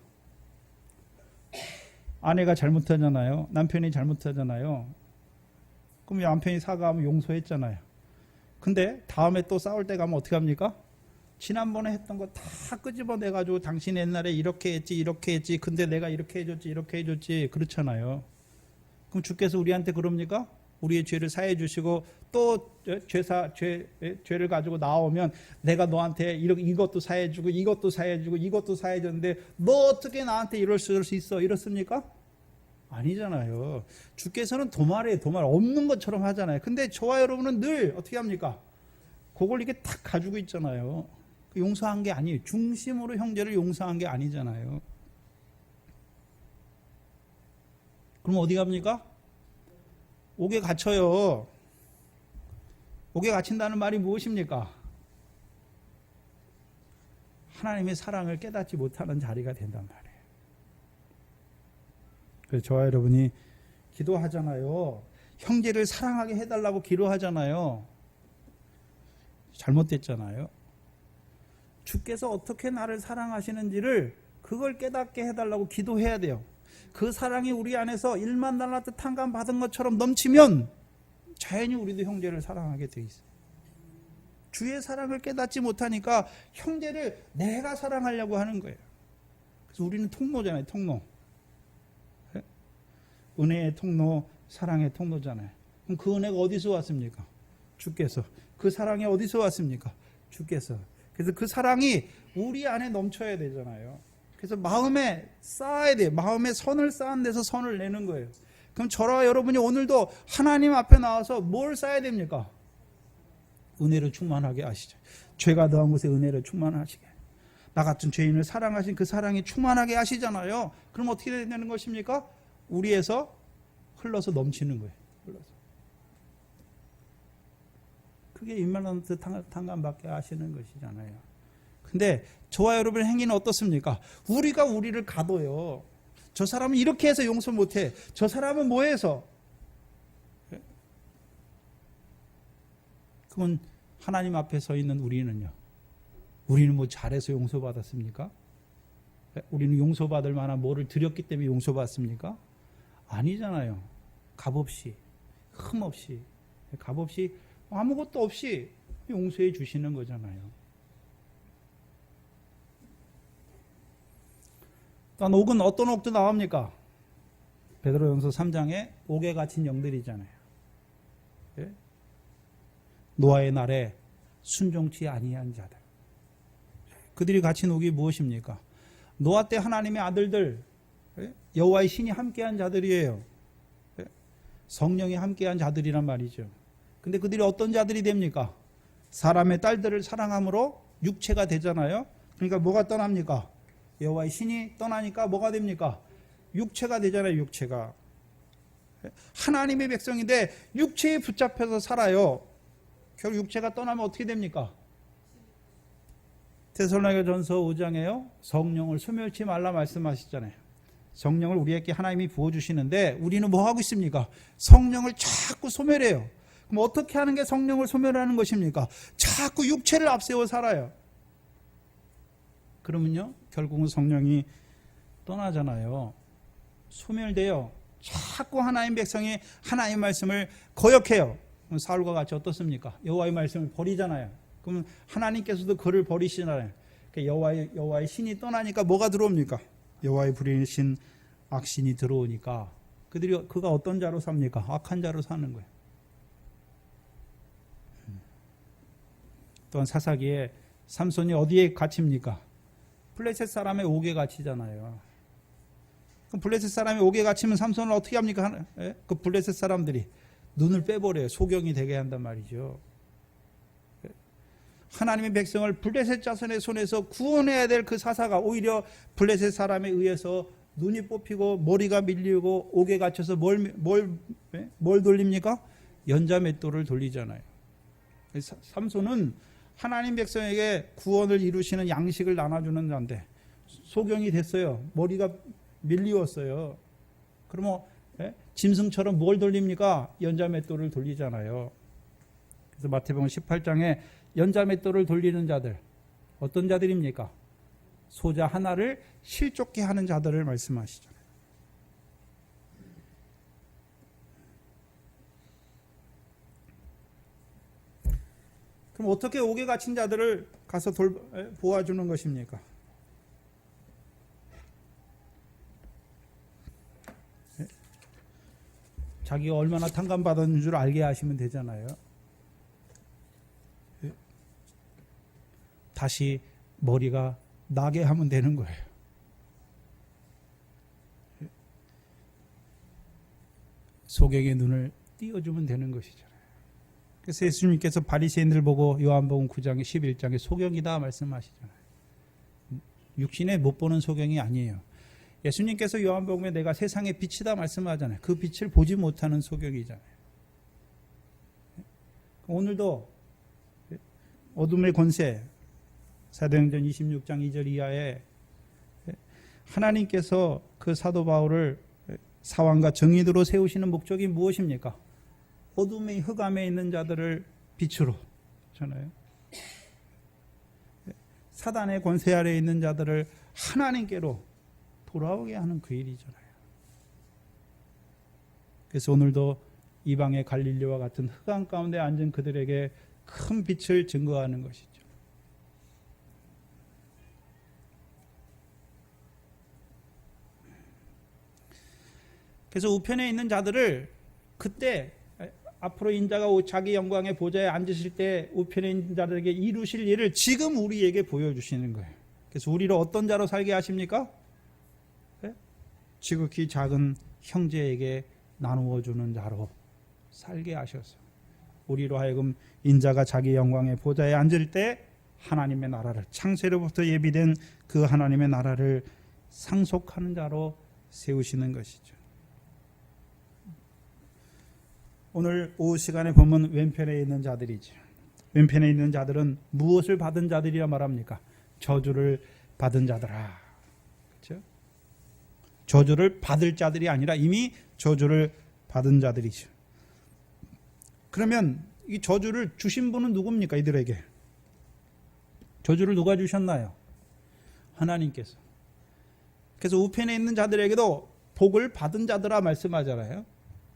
아내가 잘못하잖아요. 남편이 잘못하잖아요. 그럼 남편이 사과하면 용서했잖아요. 근데 다음에 또 싸울 때 가면 어떻게 합니까? 지난번에 했던 거 다 끄집어내가지고 당신 옛날에 이렇게 했지 근데 내가 이렇게 해줬지 그렇잖아요. 그럼 주께서 우리한테 그럽니까? 우리의 죄를 사해 주시고 또 죄를 가지고 나오면 내가 너한테 이것도 사해 주고 이것도 사해 주고 이것도 사해 줬는데 너 어떻게 나한테 이럴 수 있어? 이렇습니까? 아니잖아요. 주께서는 도말이에요. 도말 없는 것처럼 하잖아요. 근데 저와 여러분은 늘 어떻게 합니까? 그걸 이렇게 탁 가지고 있잖아요. 용서한 게 아니에요. 중심으로 형제를 용서한 게 아니잖아요. 그럼 어디 갑니까? 옥에 갇혀요. 옥에 갇힌다는 말이 무엇입니까? 하나님의 사랑을 깨닫지 못하는 자리가 된단 말이에요. 그래서 저와 여러분이 기도하잖아요. 형제를 사랑하게 해달라고 기도하잖아요. 잘못됐잖아요. 주께서 어떻게 나를 사랑하시는지를 그걸 깨닫게 해달라고 기도해야 돼요. 그 사랑이 우리 안에서 1만 달란트 탕감 받은 것처럼 넘치면 자연히 우리도 형제를 사랑하게 돼 있어요. 주의 사랑을 깨닫지 못하니까 형제를 내가 사랑하려고 하는 거예요. 그래서 우리는 통로잖아요. 통로. 은혜의 통로, 사랑의 통로잖아요. 그럼 그 은혜가 어디서 왔습니까? 주께서. 그 사랑이 어디서 왔습니까? 주께서. 그래서 그 사랑이 우리 안에 넘쳐야 되잖아요. 그래서 마음에 쌓아야 돼요. 마음에 선을 쌓은 데서 선을 내는 거예요. 그럼 저와 여러분이 오늘도 하나님 앞에 나와서 뭘 쌓아야 됩니까? 은혜를 충만하게 하시죠. 죄가 더한 곳에 은혜를 충만하시게. 나 같은 죄인을 사랑하신 그 사랑이 충만하게 하시잖아요. 그럼 어떻게 되는 것입니까? 우리에서 흘러서 넘치는 거예요. 흘러서. 그게 1만원트 탕감받게 하시는 것이잖아요. 근데 저와 여러분의 행위는 어떻습니까? 우리가 우리를 가둬요. 저 사람은 이렇게 해서 용서 못해. 저 사람은 뭐 해서? 그러면 하나님 앞에 서 있는 우리는요. 우리는 뭐 잘해서 용서받았습니까? 우리는 용서받을 만한 뭐를 드렸기 때문에 용서받습니까? 아니잖아요. 값없이, 흠없이, 값없이 아무것도 없이 용서해 주시는 거잖아요. 또한 옥은 어떤 옥도 나옵니까? 베드로전서 3장에 옥에 갇힌 영들이잖아요. 예? 노아의 날에 순종치 아니한 자들. 그들이 갇힌 옥이 무엇입니까? 노아 때 하나님의 아들들, 여호와의 신이 함께한 자들이에요. 성령이 함께한 자들이란 말이죠. 근데 그들이 어떤 자들이 됩니까? 사람의 딸들을 사랑함으로 육체가 되잖아요. 그러니까 뭐가 떠납니까? 여호와의 신이 떠나니까 뭐가 됩니까? 육체가 되잖아요. 육체가. 하나님의 백성인데 육체에 붙잡혀서 살아요. 결국 육체가 떠나면 어떻게 됩니까? 데살로니가전서 5장에요. 성령을 소멸치 말라 말씀하시잖아요. 성령을 우리에게 하나님이 부어주시는데 우리는 뭐 하고 있습니까? 성령을 자꾸 소멸해요. 그럼 어떻게 하는 게 성령을 소멸하는 것입니까? 자꾸 육체를 앞세워 살아요. 그러면요, 결국은 성령이 떠나잖아요. 소멸돼요. 자꾸 하나님 백성이 하나님 말씀을 거역해요. 그럼 사울과 같이 어떻습니까? 여호와의 말씀을 버리잖아요. 그럼 하나님께서도 그를 버리시잖아요. 여호와의 신이 떠나니까 뭐가 들어옵니까? 여호와의 부리신 악신이 들어오니까 그가 어떤 자로 삽니까? 악한 자로 사는 거예요. 또한 사사기에 삼손이 어디에 갇힙니까? 블레셋 사람의 옥에 갇히잖아요. 그럼 블레셋 사람이 옥에 갇히면 삼손을 어떻게 합니까? 그 블레셋 사람들이 눈을 빼버려요. 소경이 되게 한단 말이죠. 하나님의 백성을 블레셋 자손의 손에서 구원해야 될 그 사사가 오히려 블레셋 사람에 의해서 눈이 뽑히고 머리가 밀리고 옥에 갇혀서 뭘 돌립니까? 연자맷돌을 돌리잖아요. 삼손은 하나님 백성에게 구원을 이루시는 양식을 나눠주는 자인데 소경이 됐어요. 머리가 밀리웠어요. 그러면 짐승처럼 뭘 돌립니까? 연자맷돌을 돌리잖아요. 그래서 마태복음 18장에 연자맷돌을 돌리는 자들, 어떤 자들입니까? 소자 하나를 실족케 하는 자들을 말씀하시잖아요. 그럼 어떻게 옥에 갇힌 자들을 가서 보아주는 것입니까? 자기가 얼마나 탕감받았는 줄 알게 하시면 되잖아요. 다시 머리가 나게 하면 되는 거예요. 소경의 눈을 띄워주면 되는 것이잖아요. 그래서 예수님께서 바리새인들 보고 요한복음 9장 11장에 소경이다 말씀하시잖아요. 육신에 못 보는 소경이 아니에요. 예수님께서 요한복음에 내가 세상의 빛이다 말씀하잖아요. 그 빛을 보지 못하는 소경이잖아요. 오늘도 어둠의 권세, 사도행전 26장 2절 이하에 하나님께서 그 사도 바울을 사왕과 정의도로 세우시는 목적이 무엇입니까? 어둠의 흑암에 있는 자들을 빛으로 잖아요. 사단의 권세 아래에 있는 자들을 하나님께로 돌아오게 하는 그 일이잖아요. 그래서 오늘도 이방의 갈릴리와 같은 흑암 가운데 앉은 그들에게 큰 빛을 증거하는 것이죠. 그래서 우편에 있는 자들을 그때 앞으로 인자가 자기 영광의 보좌에 앉으실 때 우편에 있는 자들에게 이루실 일을 지금 우리에게 보여주시는 거예요. 그래서 우리를 어떤 자로 살게 하십니까? 지극히 작은 형제에게 나누어 주는 자로 살게 하셔서 우리로 하여금 인자가 자기 영광의 보좌에 앉을 때 하나님의 나라를, 창세로부터 예비된 그 하나님의 나라를 상속하는 자로 세우시는 것이죠. 오늘 오후 시간에 보면 왼편에 있는 자들이죠. 왼편에 있는 자들은 무엇을 받은 자들이라 말합니까? 저주를 받은 자들아. 그렇죠? 저주를 받을 자들이 아니라 이미 저주를 받은 자들이죠. 그러면 이 저주를 주신 분은 누굽니까? 이들에게 저주를 누가 주셨나요? 하나님께서. 그래서 우편에 있는 자들에게도 복을 받은 자들아 말씀하잖아요.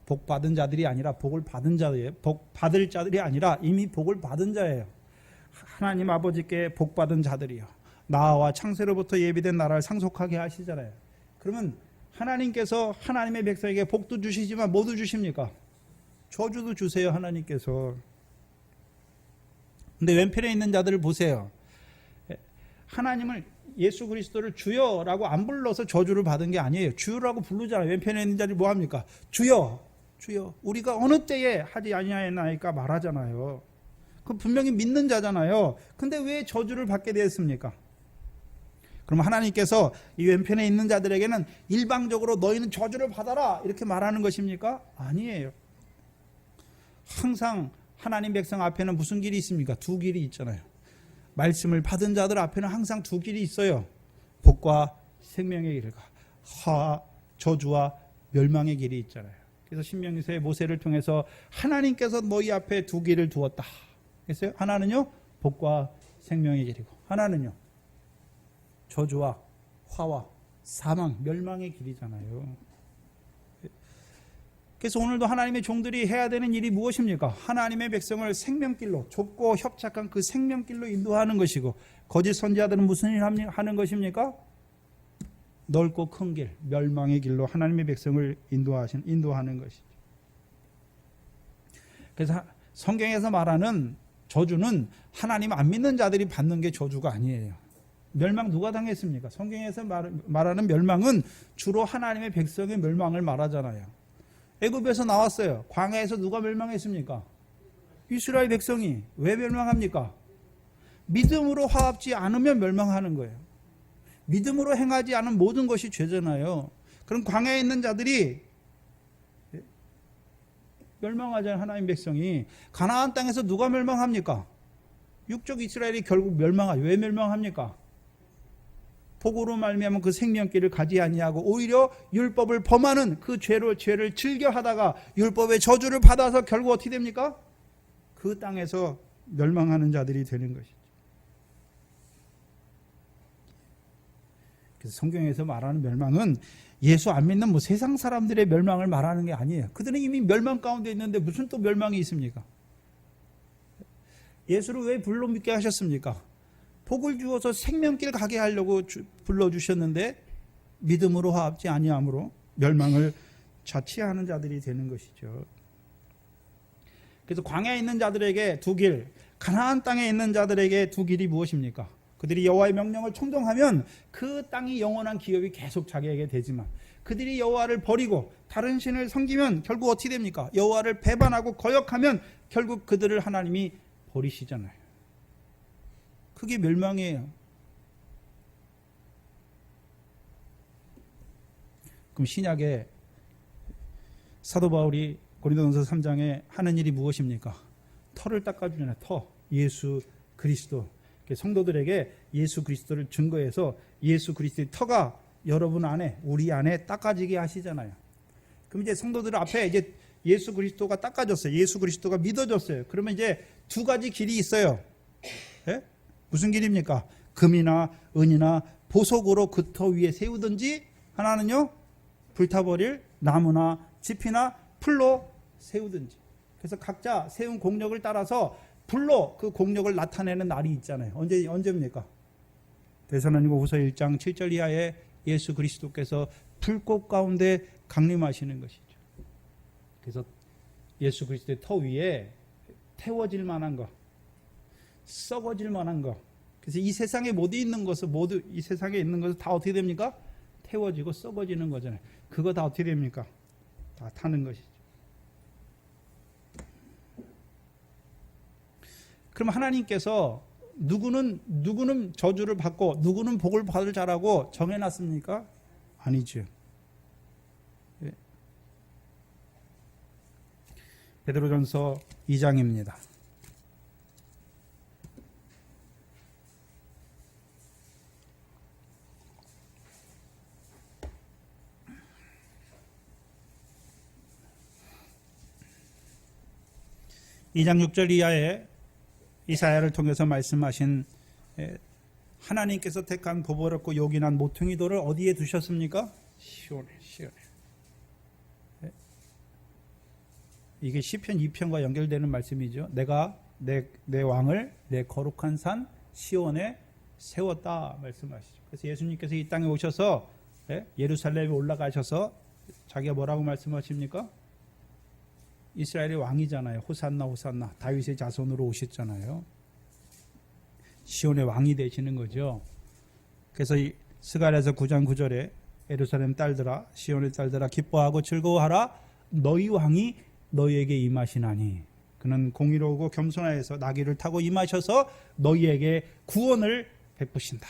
복 받은 자들이 아니라 복을 받은 자예요. 복 받을 자들이 아니라 이미 복을 받은 자예요. 하나님 아버지께 복 받은 자들이요. 나와 창세로부터 예비된 나라를 상속하게 하시잖아요. 그러면 하나님께서 하나님의 백성에게 복도 주시지만 뭐도 주십니까? 저주도 주세요. 하나님께서. 근데 왼편에 있는 자들을 보세요. 하나님을 예수 그리스도를 주여라고 안 불러서 저주를 받은 게 아니에요. 주여라고 부르잖아요. 왼편에 있는 자들이 뭐 합니까? 주여, 주여. 우리가 어느 때에 하지 아니하였나이까 말하잖아요. 그 분명히 믿는 자잖아요. 근데 왜 저주를 받게 되었습니까? 그럼 하나님께서 이 왼편에 있는 자들에게는 일방적으로 너희는 저주를 받아라 이렇게 말하는 것입니까? 아니에요. 항상 하나님 백성 앞에는 무슨 길이 있습니까? 두 길이 있잖아요. 말씀을 받은 자들 앞에는 항상 두 길이 있어요. 복과 생명의 길과 저주와 멸망의 길이 있잖아요. 그래서 신명기서의 모세를 통해서 하나님께서 너희 앞에 두 길을 두었다 했어요. 하나는요 복과 생명의 길이고 하나는요 저주와 화와 사망, 멸망의 길이잖아요. 그래서 오늘도 하나님의 종들이 해야 되는 일이 무엇입니까? 하나님의 백성을 생명길로, 좁고 협착한 그 생명길로 인도하는 것이고, 거짓 선지자들은 무슨 일을 하는 것입니까? 넓고 큰 길, 멸망의 길로 하나님의 백성을 인도하는 것이죠. 그래서 성경에서 말하는 저주는 하나님 안 믿는 자들이 받는 게 저주가 아니에요. 멸망 누가 당했습니까? 성경에서 말하는 멸망은 주로 하나님의 백성의 멸망을 말하잖아요. 애굽에서 나왔어요. 광야에서 누가 멸망했습니까? 이스라엘 백성이. 왜 멸망합니까? 믿음으로 화합지 않으면 멸망하는 거예요. 믿음으로 행하지 않은 모든 것이 죄잖아요. 그럼 광야에 있는 자들이 멸망하잖아요. 하나님 백성이. 가나안 땅에서 누가 멸망합니까? 육적 이스라엘이 결국 멸망하죠. 왜 멸망합니까? 복으로 말미암은 그 생명길을 가지 아니하고 오히려 율법을 범하는 그 죄를 즐겨 하다가 율법의 저주를 받아서 결국 어떻게 됩니까? 그 땅에서 멸망하는 자들이 되는 것이죠. 그래서 성경에서 말하는 멸망은 예수 안 믿는 뭐 세상 사람들의 멸망을 말하는 게 아니에요. 그들은 이미 멸망 가운데 있는데 무슨 또 멸망이 있습니까? 예수를 왜 불러 믿게 하셨습니까? 복을 주어서 생명길 가게 하려고 불러주셨는데 믿음으로 화합지 아니함으로 멸망을 자취하는 자들이 되는 것이죠. 그래서 광야에 있는 자들에게 두 길, 가나안 땅에 있는 자들에게 두 길이 무엇입니까? 그들이 여호와의 명령을 청종하면 그 땅이 영원한 기업이 계속 자기에게 되지만 그들이 여호와를 버리고 다른 신을 섬기면 결국 어떻게 됩니까? 여호와를 배반하고 거역하면 결국 그들을 하나님이 버리시잖아요. 그게 멸망이에요. 그럼 신약에 사도 바울이 고린도전서 3장에 하는 일이 무엇입니까? 터를 닦아주잖아요. 터. 예수 그리스도. 성도들에게 예수 그리스도를 증거해서 예수 그리스도의 터가 여러분 안에, 우리 안에 닦아지게 하시잖아요. 그럼 이제 성도들 앞에 이제 예수 그리스도가 닦아졌어요. 예수 그리스도가 믿어졌어요. 그러면 이제 두 가지 길이 있어요. 예? 무슨 길입니까? 금이나 은이나 보석으로 그 터 위에 세우든지, 하나는요 불타버릴 나무나 짚이나 풀로 세우든지. 그래서 각자 세운 공력을 따라서 불로 그 공력을 나타내는 날이 있잖아요. 언제입니까? 데살로니가후서 1장 7절 이하에 예수 그리스도께서 불꽃 가운데 강림하시는 것이죠. 그래서 예수 그리스도의 터 위에 태워질 만한 것, 썩어질 만한 것. 그래서 이 세상에 모두 이 세상에 있는 것은 다 어떻게 됩니까? 태워지고 썩어지는 거잖아요. 그거 다 어떻게 됩니까? 다 타는 것이죠. 그럼 하나님께서 누구는 저주를 받고 누구는 복을 받을 자라고 정해놨습니까? 아니죠. 예. 베드로전서 2장입니다. (2장 6절) 이하에 이사야를 통해서 말씀하신 하나님께서 택한 보배롭고 요긴한 모퉁이 돌을 어디에 두셨습니까? 시온에. 이게 시편 2편과 연결되는 말씀이죠. 내가 내 왕을 내 거룩한 산 시온에 세웠다 말씀하시죠. 그래서 예수님께서 이 땅에 오셔서 예루살렘에 올라가셔서 자기가 뭐라고 말씀하십니까? 이스라엘의 왕이잖아요. 호산나 호산나, 다윗의 자손으로 오셨잖아요. 시온의 왕이 되시는 거죠. 그래서 이 스가랴서 9장 9절에 예루살렘 딸들아, 시온의 딸들아, 기뻐하고 즐거워하라. 너희 왕이 너희에게 임하시나니 그는 공의로우고 겸손하여서 나귀를 타고 임하셔서 너희에게 구원을 베푸신다.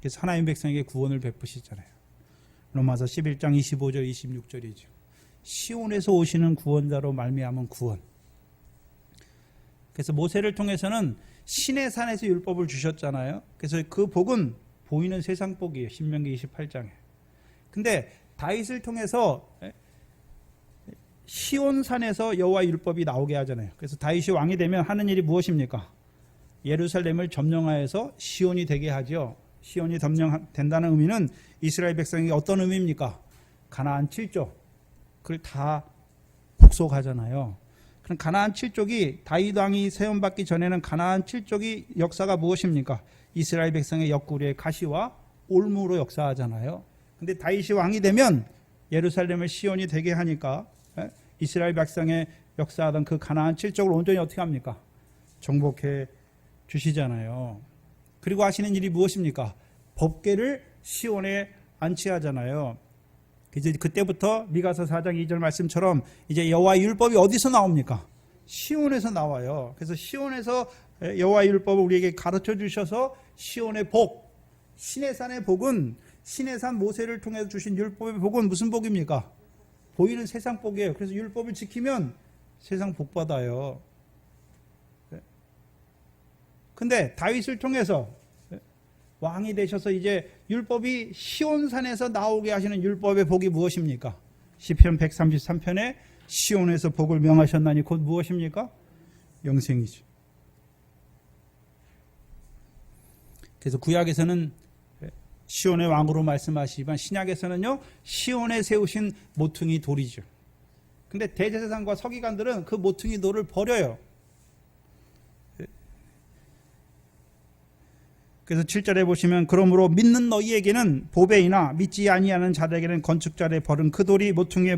그래서 하나님 백성에게 구원을 베푸시잖아요. 로마서 11장 25절 26절이죠. 시온에서 오시는 구원자로 말미암은 구원. 그래서 모세를 통해서는 신의 산에서 율법을 주셨잖아요. 그래서 그 복은 보이는 세상 복이에요. 신명기 28장에. 근데 다윗을 통해서 시온산에서 여호와 율법이 나오게 하잖아요. 그래서 다윗이 왕이 되면 하는 일이 무엇입니까? 예루살렘을 점령하여서 시온이 되게 하죠. 시온이 점령된다는 의미는 이스라엘 백성에게 어떤 의미입니까? 가나안 7족 그걸 다 복속하잖아요. 그럼 가나안 7족이 다윗 왕이 세움받기 전에는 가나안 7족이 역사가 무엇입니까? 이스라엘 백성의 옆구리에 가시와 올무로 역사하잖아요. 근데 다윗이 왕이 되면 예루살렘을 시온이 되게 하니까 이스라엘 백성의 역사하던 그 가나안 7족을 온전히 어떻게 합니까? 정복해 주시잖아요. 그리고 하시는 일이 무엇입니까? 법궤를 시온에 안치하잖아요. 이제 그때부터 미가서 4장 2절 말씀처럼 이제 여호와의 율법이 어디서 나옵니까? 시온에서 나와요. 그래서 시온에서 여호와의 율법을 우리에게 가르쳐 주셔서 시온의 복, 신의 산의 복은 신의 산 모세를 통해서 주신 율법의 복은 무슨 복입니까? 보이는 세상 복이에요. 그래서 율법을 지키면 세상 복 받아요. 근데 다윗을 통해서 왕이 되셔서 이제 율법이 시온산에서 나오게 하시는 율법의 복이 무엇입니까? 시편 133편에 시온에서 복을 명하셨나니 곧 무엇입니까? 영생이죠. 그래서 구약에서는 시온의 왕으로 말씀하시지만 신약에서는요, 시온에 세우신 모퉁이 돌이죠. 근데 대제사장과 서기관들은 그 모퉁이 돌을 버려요. 그래서 7절에 보시면 그러므로 믿는 너희에게는 보배이나 믿지 아니하는 자들에게는 건축자의 버린 그 돌이 모퉁이의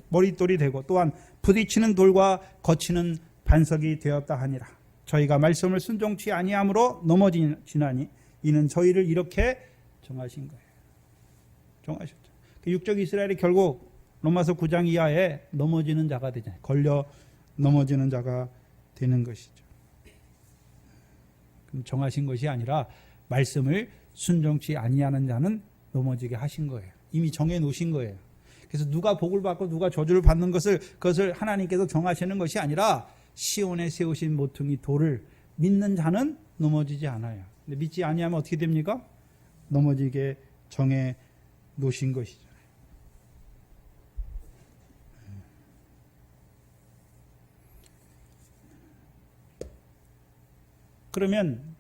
머릿돌이 되고 또한 부딪히는 돌과 거치는 반석이 되었다 하니라. 저희가 말씀을 순종치 아니함으로 넘어지나니 이는 저희를 이렇게 정하신 거예요. 정하셨죠. 육적 이스라엘이 결국 로마서 9장 이하에 넘어지는 자가 되잖아요. 걸려 넘어지는 자가 되는 것이죠. 정하신 것이 아니라 말씀을 순종치 아니하는 자는 넘어지게 하신 거예요. 이미 정해 놓으신 거예요. 그래서 누가 복을 받고 누가 저주를 받는 그것을 하나님께서 정하시는 것이 아니라 시온에 세우신 모퉁이 돌을 믿는 자는 넘어지지 않아요. 근데 믿지 아니하면 어떻게 됩니까? 넘어지게 정해 놓으신 것이죠. 그러면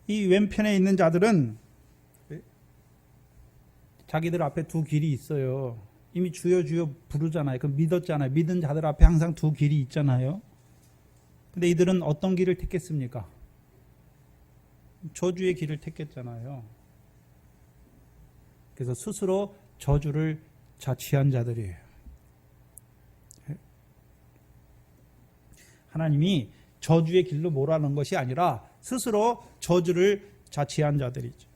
이 왼편에 있는 자들은 자기들 앞에 두 길이 있어요. 이미 주여 주여 부르잖아요. 그럼 믿었잖아요. 믿은 자들 앞에 항상 두 길이 있잖아요. 근데 이들은 어떤 길을 택했습니까? 저주의 길을 택했잖아요. 그래서 스스로 저주를 자취한 자들이에요. 하나님이 저주의 길로 몰아넣은 것이 아니라 스스로 저주를 자취한 자들이죠.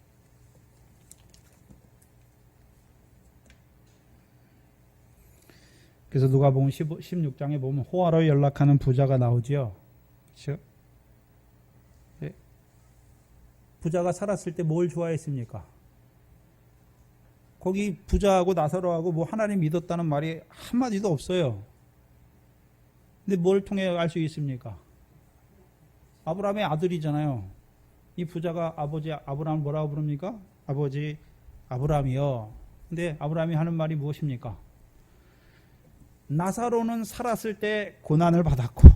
그래서 누가복음 16장에 보면 호화로 연락하는 부자가 나오지요. 그렇죠? 네. 부자가 살았을 때 뭘 좋아했습니까? 거기 부자하고 나사로하고 뭐 하나님 믿었다는 말이 한마디도 없어요. 근데 뭘 통해 알 수 있습니까? 아브라함의 아들이잖아요. 이 부자가 아버지 아브라함을 뭐라고 부릅니까? 아버지 아브라함이요. 근데 아브라함이 하는 말이 무엇입니까? 나사로는 살았을 때 고난을 받았고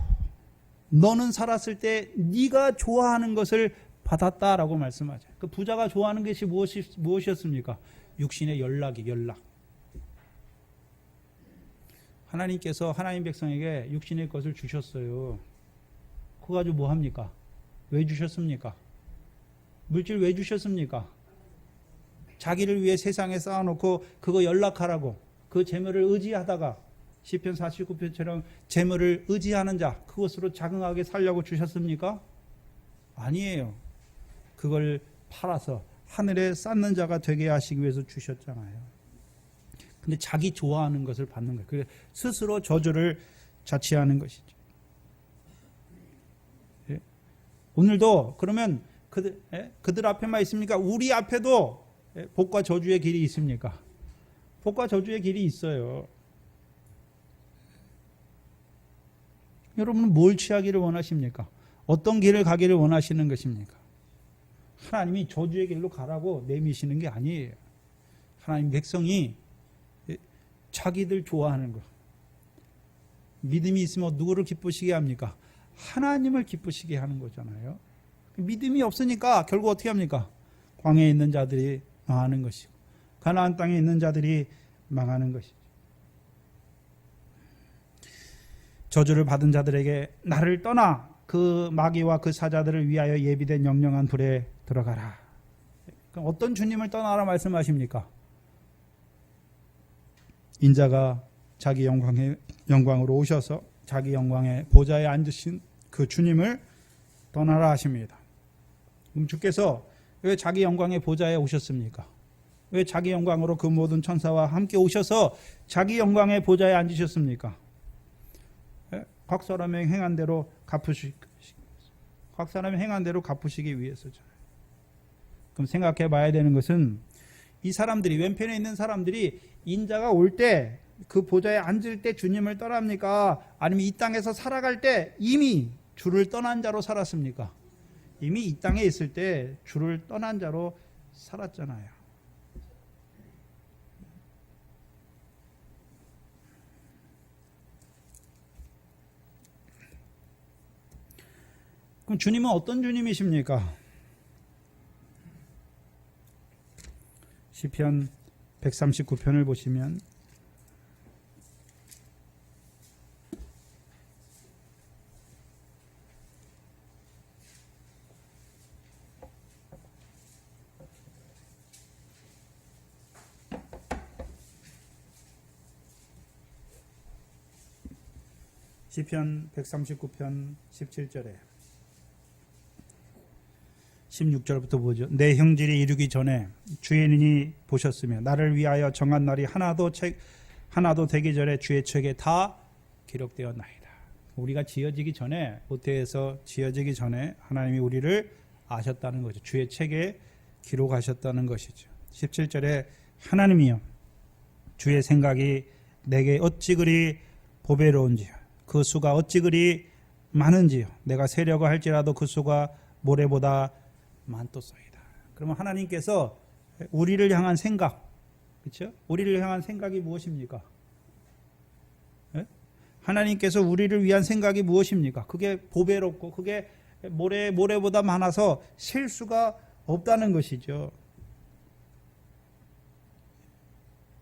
너는 살았을 때 네가 좋아하는 것을 받았다라고 말씀하죠. 그 부자가 좋아하는 것이 무엇이었습니까? 육신의 연락. 하나님께서 하나님 백성에게 육신의 것을 주셨어요. 그거 가지고 뭐 합니까? 왜 주셨습니까? 물질 왜 주셨습니까? 자기를 위해 세상에 쌓아놓고 그거 연락하라고 그 재물을 의지하다가 시편 49편처럼 재물을 의지하는 자 그것으로 자긍하게 살려고 주셨습니까? 아니에요. 그걸 팔아서 하늘에 쌓는 자가 되게 하시기 위해서 주셨잖아요. 근데 자기 좋아하는 것을 받는 거예요. 그래서 스스로 저주를 자취하는 것이죠. 예? 오늘도 그러면 그들 앞에만 있습니까? 우리 앞에도 복과 저주의 길이 있습니까? 복과 저주의 길이 있어요. 여러분은 뭘 취하기를 원하십니까? 어떤 길을 가기를 원하시는 것입니까? 하나님이 저주의 길로 가라고 내미시는 게 아니에요. 하나님 백성이 자기들 좋아하는 것. 믿음이 있으면 누구를 기쁘시게 합니까? 하나님을 기쁘시게 하는 거잖아요. 믿음이 없으니까 결국 어떻게 합니까? 광야에 있는 자들이 망하는 것이고 가나안 땅에 있는 자들이 망하는 것이죠. 저주를 받은 자들에게 나를 떠나 그 마귀와 그 사자들을 위하여 예비된 영영한 불에 들어가라. 그럼 어떤 주님을 떠나라 말씀하십니까? 인자가 자기 영광으로 오셔서 자기 영광의 보좌에 앉으신 그 주님을 떠나라 하십니다. 그럼 주께서 왜 자기 영광의 보좌에 오셨습니까? 왜 자기 영광으로 그 모든 천사와 함께 오셔서 자기 영광의 보좌에 앉으셨습니까? 각 사람의 행한 대로 갚으시기 위해서잖아요. 그럼 생각해 봐야 되는 것은 이 사람들이 왼편에 있는 사람들이 인자가 올 때 그 보좌에 앉을 때 주님을 떠납니까? 아니면 이 땅에서 살아갈 때 이미 주를 떠난 자로 살았습니까? 이미 이 땅에 있을 때 주를 떠난 자로 살았잖아요. 그럼 주님은 어떤 주님이십니까? 시편 139편을 보시면 시편 139편 17절에 16절부터 보죠. 내 형질이 이르기 전에 주의 눈이 보셨으며 나를 위하여 정한 날이 하나도 되기 전에 주의 책에 다 기록되었나이다. 우리가 지어지기 전에, 모태에서 지어지기 전에 하나님이 우리를 아셨다는 거죠. 주의 책에 기록하셨다는 것이죠. 17절에 하나님이여 주의 생각이 내게 어찌 그리 보배로운지요 그 수가 어찌 그리 많은지요 내가 세려고 할지라도 그 수가 모래보다 많도소이다. 그러면 하나님께서 우리를 향한 생각, 그렇죠? 우리를 향한 생각이 무엇입니까? 네? 하나님께서 우리를 위한 생각이 무엇입니까? 그게 보배롭고 그게 모래보다 많아서 셀 수가 없다는 것이죠.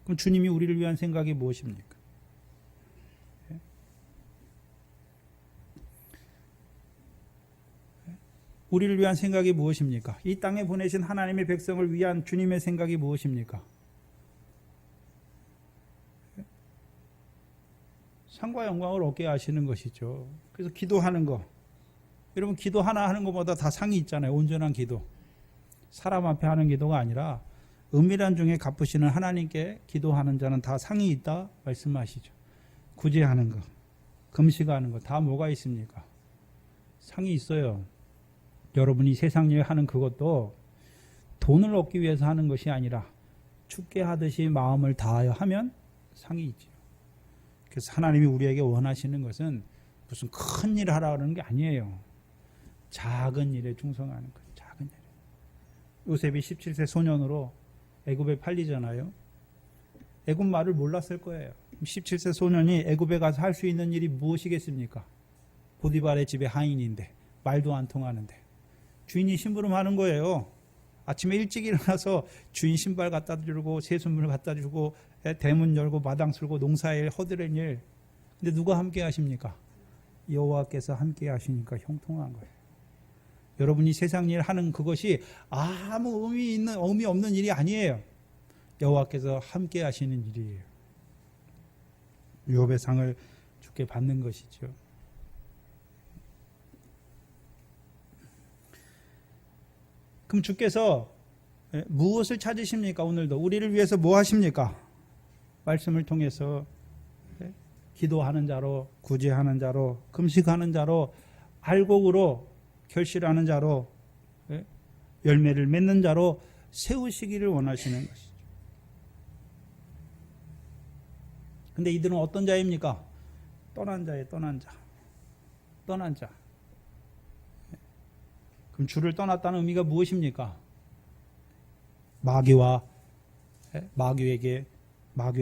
그럼 주님이 우리를 위한 생각이 무엇입니까? 우리를 위한 생각이 무엇입니까? 이 땅에 보내신 하나님의 백성을 위한 주님의 생각이 무엇입니까? 상과 영광을 얻게 하시는 것이죠. 그래서 기도하는 거. 여러분 기도 하나 하는 것보다 다 상이 있잖아요. 온전한 기도. 사람 앞에 하는 기도가 아니라 은밀한 중에 갚으시는 하나님께 기도하는 자는 다 상이 있다 말씀하시죠. 구제하는 거, 금식하는 거 다 뭐가 있습니까? 상이 있어요. 여러분이 세상 일에 하는 그것도 돈을 얻기 위해서 하는 것이 아니라 죽게 하듯이 마음을 다하여 하면 상이 있죠. 그래서 하나님이 우리에게 원하시는 것은 무슨 큰 일을 하라는 게 아니에요. 작은 일에 충성하는 거예요. 작은 일. 요셉이 17세 소년으로 애굽에 팔리잖아요. 애굽 말을 몰랐을 거예요. 17세 소년이 애굽에 가서 할 수 있는 일이 무엇이겠습니까? 보디발의 집에 하인인데 말도 안 통하는데 주인이 심부름하는 거예요. 아침에 일찍 일어나서 주인 신발 갖다 주고 세숫물 갖다 주고 대문 열고 마당 쓸고 농사일 허드렛 일. 근데 누가 함께 하십니까? 여호와께서 함께 하시니까 형통한 거예요. 여러분이 세상 일 하는 그것이 아무 의미 없는 일이 아니에요. 여호와께서 함께 하시는 일이에요. 욥의 상을 주께 받는 것이죠. 그럼 주께서 무엇을 찾으십니까? 오늘도 우리를 위해서 뭐 하십니까? 말씀을 통해서 기도하는 자로, 구제하는 자로, 금식하는 자로, 알곡으로 결실하는 자로, 열매를 맺는 자로 세우시기를 원하시는 것이죠. 근데 이들은 어떤 자입니까? 떠난 자예요. 떠난 자. 떠난 자. 그럼 주를 떠났다는 의미가 무엇입니까? 마귀의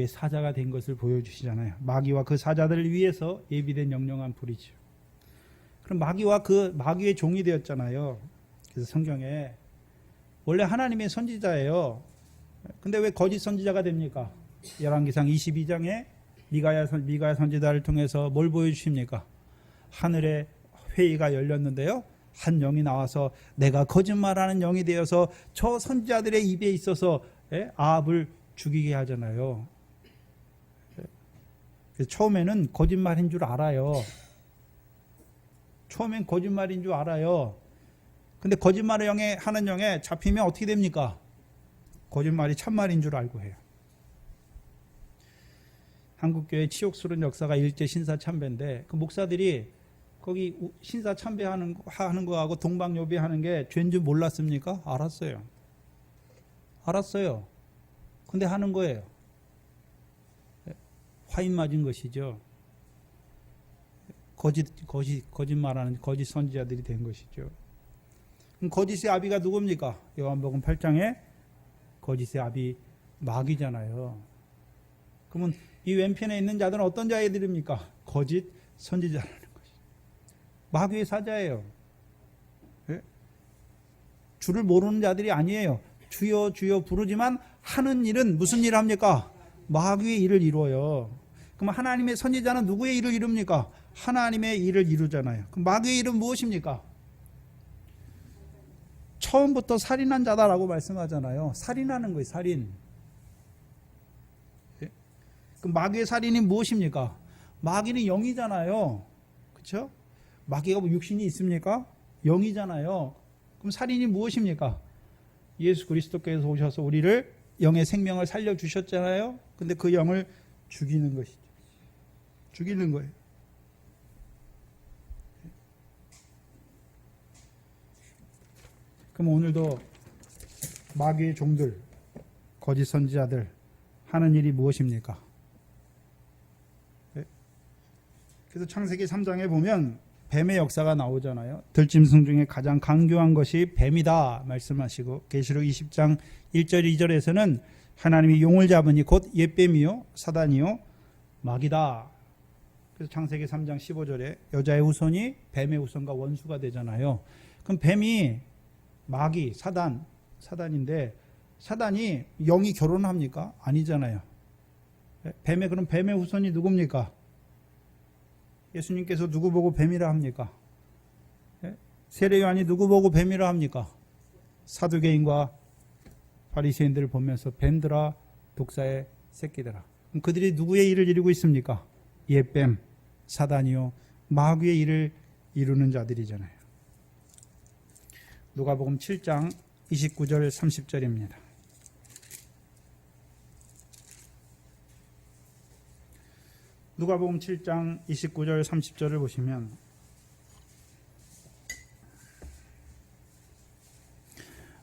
사자가 된 것을 보여주시잖아요. 마귀와 그 사자들을 위해서 예비된 영영한 불이죠. 그럼 마귀의 종이 되었잖아요. 그래서 성경에 원래 하나님의 선지자예요. 근데 왜 거짓 선지자가 됩니까? 열왕기상 22장에 미가야 선지자를 통해서 뭘 보여주십니까? 하늘에 회의가 열렸는데요. 한 영이 나와서 내가 거짓말하는 영이 되어서 저 선지자들의 입에 있어서 아합을 죽이게 하잖아요. 그래서 처음에는 거짓말인 줄 알아요. 처음엔 거짓말인 줄 알아요. 근데 거짓말을 하는 영에 잡히면 어떻게 됩니까? 거짓말이 참말인 줄 알고 해요. 한국교회 치욕스러운 역사가 일제 신사참배인데 그 목사들이 거기 신사참배하는 거하고 동방요배하는 게 죄인 줄 몰랐습니까? 알았어요. 근데 하는 거예요. 화인 맞은 것이죠. 거짓말하는 거짓 선지자들이 된 것이죠. 그럼 거짓의 아비가 누굽니까? 요한복음 8장에 거짓의 아비 마귀잖아요. 그러면 이 왼편에 있는 자들은 어떤 자들입니까? 거짓 선지자라는 것이. 마귀의 사자예요. 예? 주를 모르는 자들이 아니에요. 주여 주여 부르지만 하는 일은 무슨 일을 합니까? 마귀의 일을 이루어요. 그럼 하나님의 선지자는 누구의 일을 이룹니까? 하나님의 일을 이루잖아요. 그럼 마귀의 일은 무엇입니까? 처음부터 살인한 자다라고 말씀하잖아요. 살인하는 거예요. 살인. 예? 그럼 마귀의 살인이 무엇입니까? 마귀는 영이잖아요. 그렇죠? 마귀가 뭐 육신이 있습니까? 영이잖아요. 그럼 살인이 무엇입니까? 예수 그리스도께서 오셔서 우리를 영의 생명을 살려주셨잖아요. 근데 그 영을 죽이는 것이죠. 죽이는 거예요. 그럼 오늘도 마귀의 종들, 거짓 선지자들 하는 일이 무엇입니까? 그래서 창세기 3장에 보면 뱀의 역사가 나오잖아요. 들짐승 중에 가장 강교한 것이 뱀이다 말씀하시고, 계시록 20장 1절 2절에서는 하나님이 용을 잡으니 곧 옛뱀이요 사단이요 마귀다. 그래서 창세기 3장 15절에 여자의 후손이 뱀의 후손과 원수가 되잖아요. 그럼 뱀이 마귀, 사단인데 사단이 영이 결혼합니까? 아니잖아요. 그럼 뱀의 후손이 누굽니까? 예수님께서 누구 보고 뱀이라 합니까? 세례 요한이 누구 보고 뱀이라 합니까? 사두개인과 바리새인들을 보면서 뱀들아 독사의 새끼들아. 그럼 그들이 누구의 일을 이루고 있습니까? 옛뱀, 사단이요 마귀의 일을 이루는 자들이잖아요. 누가복음 7장 29절 30절입니다. 누가복음 7장 29절 30절을 보시면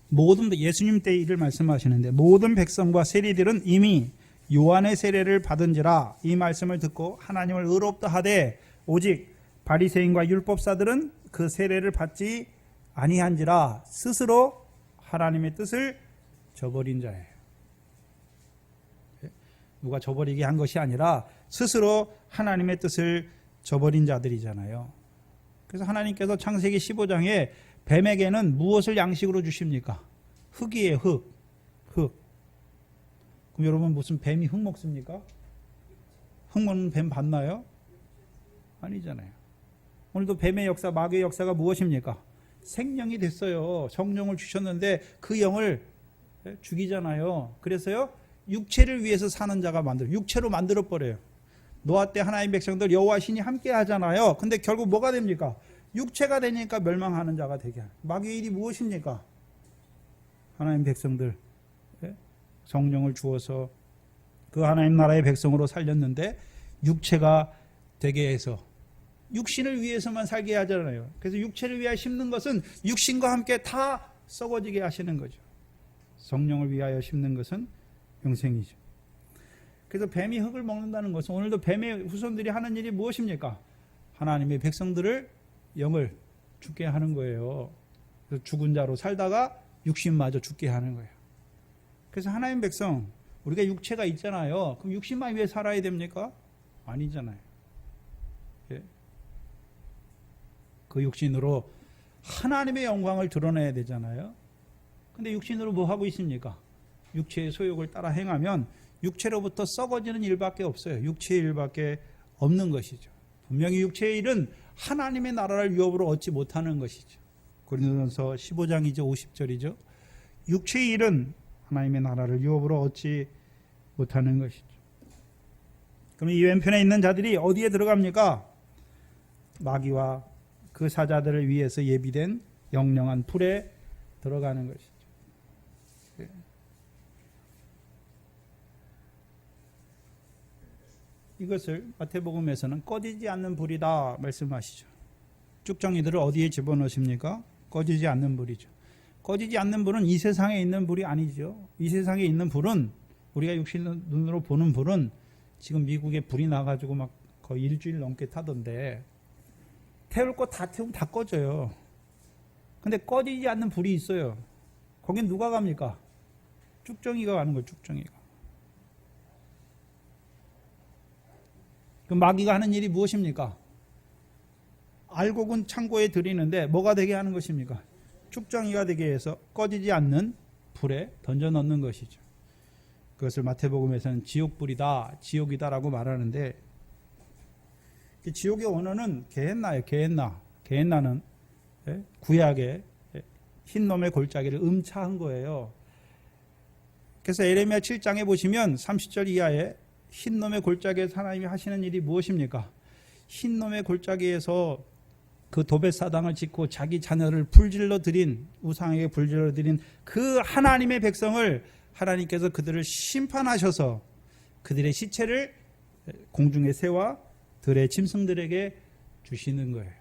모든 예수님 때 일을 말씀하시는데 모든 백성과 세리들은 이미 요한의 세례를 받은지라 이 말씀을 듣고 하나님을 의롭다 하되 오직 바리새인과 율법사들은 그 세례를 받지 아니한지라 스스로 하나님의 뜻을 저버린 자예요. 누가 저버리게 한 것이 아니라 스스로 하나님의 뜻을 저버린 자들이잖아요. 그래서 하나님께서 창세기 15장에 뱀에게는 무엇을 양식으로 주십니까? 흙이에요. 흙. 그럼 여러분 무슨 뱀이 흙 먹습니까? 흙 먹는 뱀 봤나요? 아니잖아요. 오늘도 뱀의 역사, 마귀의 역사가 무엇입니까? 생명이 됐어요. 성령을 주셨는데 그 영을 죽이잖아요. 그래서요 육체를 위해서 사는 자가 육체로 만들어 버려요. 노아 때 하나님 백성들 여호와 신이 함께 하잖아요. 근데 결국 뭐가 됩니까? 육체가 되니까 멸망하는 자가 되게 하는. 마귀의 일이 무엇입니까? 하나님 백성들 성령을 주어서 그 하나님 나라의 백성으로 살렸는데 육체가 되게 해서 육신을 위해서만 살게 하잖아요. 그래서 육체를 위하여 심는 것은 육신과 함께 다 썩어지게 하시는 거죠. 성령을 위하여 심는 것은 영생이죠. 그래서 뱀이 흙을 먹는다는 것은 오늘도 뱀의 후손들이 하는 일이 무엇입니까? 하나님의 백성들을 영을 죽게 하는 거예요. 그래서 죽은 자로 살다가 육신마저 죽게 하는 거예요. 그래서 하나님 백성, 우리가 육체가 있잖아요. 그럼 육신만 위해 살아야 됩니까? 아니잖아요. 예. 그 육신으로 하나님의 영광을 드러내야 되잖아요. 근데 육신으로 뭐 하고 있습니까? 육체의 소욕을 따라 행하면 육체로부터 썩어지는 일밖에 없어요. 육체의 일밖에 없는 것이죠. 분명히 육체의 일은 하나님의 나라를 유업으로 얻지 못하는 것이죠. 고린도전서 15장이죠. 50절이죠. 육체의 일은 하나님의 나라를 유업으로 얻지 못하는 것이죠. 그럼 이 왼편에 있는 자들이 어디에 들어갑니까? 마귀와 그 사자들을 위해서 예비된 영영한 불에 들어가는 것이죠. 이것을 마태복음에서는 꺼지지 않는 불이다 말씀하시죠. 쭉정이들을 어디에 집어넣으십니까? 꺼지지 않는 불이죠. 꺼지지 않는 불은 이 세상에 있는 불이 아니죠. 이 세상에 있는 불은 우리가 육신 눈으로 보는 불은 지금 미국에 불이 나가지고 막 거의 일주일 넘게 타던데 태울 거 다 태우면 다 꺼져요. 근데 꺼지지 않는 불이 있어요. 거긴 누가 갑니까? 쭉정이가 가는 거예요. 쭉정이가. 그 마귀가 하는 일이 무엇입니까? 알곡은 창고에 들이는데 뭐가 되게 하는 것입니까? 쭉정이가 되게 해서 꺼지지 않는 불에 던져 넣는 것이죠. 그것을 마태복음에서는 지옥불이다, 지옥이다라고 말하는데, 지옥의 원어는 게헨나예요. 게헨나. 게헨나는 구약의 흰놈의 골짜기를 음차한 거예요. 그래서 에레미야 7장에 보시면 30절 이하에 흰놈의 골짜기에서 하나님이 하시는 일이 무엇입니까? 흰놈의 골짜기에서 그 도벳사당을 짓고 자기 자녀를 불질러 드린, 우상에게 불질러 드린 그 하나님의 백성을 하나님께서 그들을 심판하셔서 그들의 시체를 공중의 새와 들의 짐승들에게 주시는 거예요.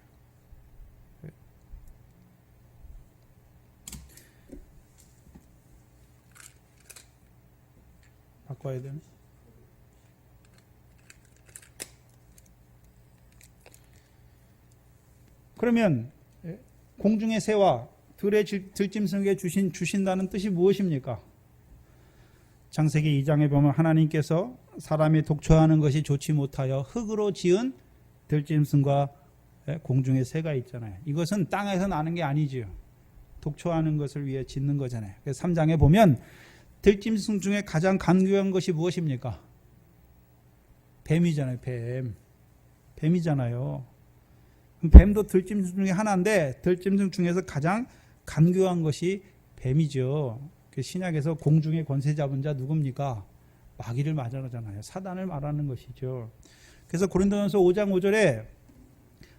바꿔야 되나? 그러면 공중의 새와 들의 들짐승에게 주신다는 뜻이 무엇입니까? 창세기 2장에 보면 하나님께서 사람이 독초하는 것이 좋지 못하여 흙으로 지은 들짐승과 공중의 새가 있잖아요. 이것은 땅에서 나는 게 아니지요. 독초하는 것을 위해 짓는 거잖아요. 그래서 3장에 보면 들짐승 중에 가장 간교한 것이 무엇입니까? 뱀이잖아요. 뱀이잖아요. 뱀도 들짐승 중에 하나인데 들짐승 중에서 가장 간교한 것이 뱀이죠. 신약에서 공중의 권세 잡은 자 누굽니까? 마귀를 말하잖아요. 사단을 말하는 것이죠. 그래서 고린도전서 5장 5절에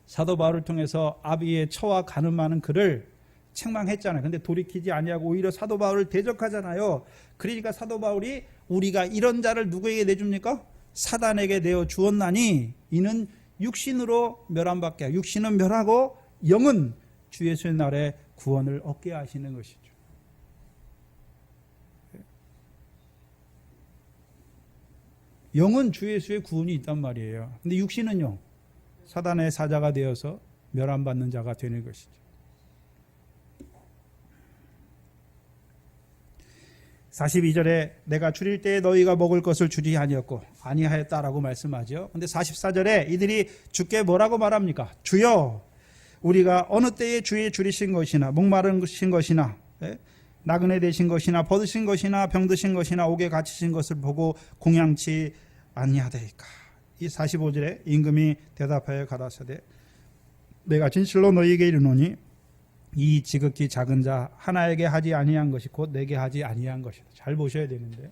사도 바울을 통해서 아비의 처와 가늠 많은 그를 책망했잖아요. 근데 돌이키지 아니하고 오히려 사도 바울을 대적하잖아요. 그러니까 사도 바울이 우리가 이런 자를 누구에게 내줍니까? 사단에게 내어 주었나니 이는 육신으로 멸함받게 하고, 육신은 멸하고 영은 주 예수의 날에 구원을 얻게 하시는 것이죠. 영은 주 예수의 구원이 있단 말이에요. 근데 육신은요, 사단의 사자가 되어서 멸함받는 자가 되는 것이죠. 42절에 내가 줄일 때에 너희가 먹을 것을 주지 아니하였다라고 말씀하죠. 근데 44절에 이들이 주께 뭐라고 말합니까? 주여, 우리가 어느 때에 주의 줄이신 것이나 목마르신 것이나 나그네 되신 것이나 벗으신 것이나 병드신 것이나 옥에 갇히신 것을 보고 공양치 아니하되이까. 이 45절에 임금이 대답하여 가라사대 내가 진실로 너희에게 이르노니 이 지극히 작은 자 하나에게 하지 아니한 것이 곧 내게 하지 아니한 것이다. 잘 보셔야 되는데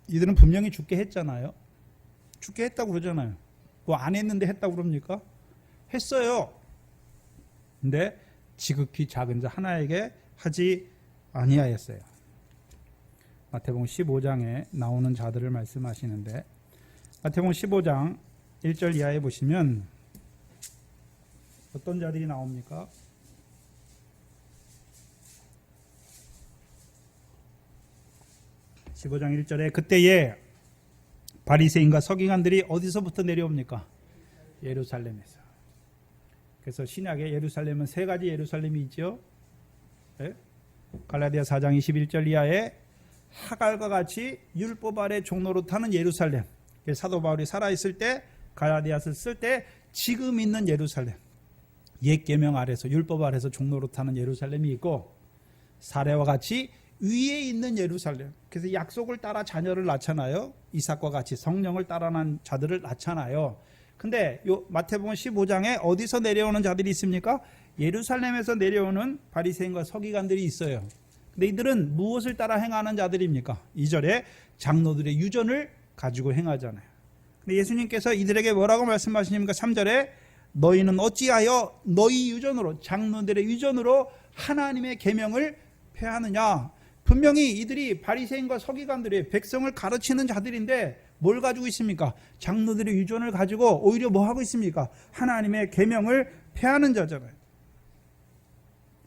이들은 분명히 죽게 했잖아요. 죽게 했다고 그러잖아요. 뭐 안 했는데 했다고 그럽니까? 했어요. 근데 지극히 작은 자 하나에게 하지 아니하였어요. 마태복음 15장에 나오는 자들을 말씀하시는데 마태복음 15장 1절 이하에 보시면 어떤 자들이 나옵니까? 15장 1절에 그때에 바리새인과 서기관들이 어디서부터 내려옵니까? 예루살렘에서. 그래서 신약에 예루살렘은 세 가지 예루살렘이 있죠. 네? 갈라디아 4장 21절 이하에 하갈과 같이 율법 아래 종로로 타는 예루살렘. 사도 바울이 살아있을 때 갈라디아서 쓸 때 지금 있는 예루살렘, 옛 계명 아래서 율법 아래서 종로로 타는 예루살렘이 있고 사례와 같이 위에 있는 예루살렘. 그래서 약속을 따라 자녀를 낳잖아요. 이삭과 같이 성령을 따라 난 자들을 낳잖아요. 근데 요 마태복음 15장에 어디서 내려오는 자들이 있습니까? 예루살렘에서 내려오는 바리새인과 서기관들이 있어요. 근데 이들은 무엇을 따라 행하는 자들입니까? 2절에 장로들의 유전을 가지고 행하잖아요. 근데 예수님께서 이들에게 뭐라고 말씀하시십니까? 3절에 너희는 어찌하여 너희 유전으로, 장로들의 유전으로 하나님의 계명을 폐하느냐? 분명히 이들이 바리새인과 서기관들이 백성을 가르치는 자들인데 뭘 가지고 있습니까? 장로들의 유전을 가지고 오히려 뭐 하고 있습니까? 하나님의 계명을 폐하는 자잖아요.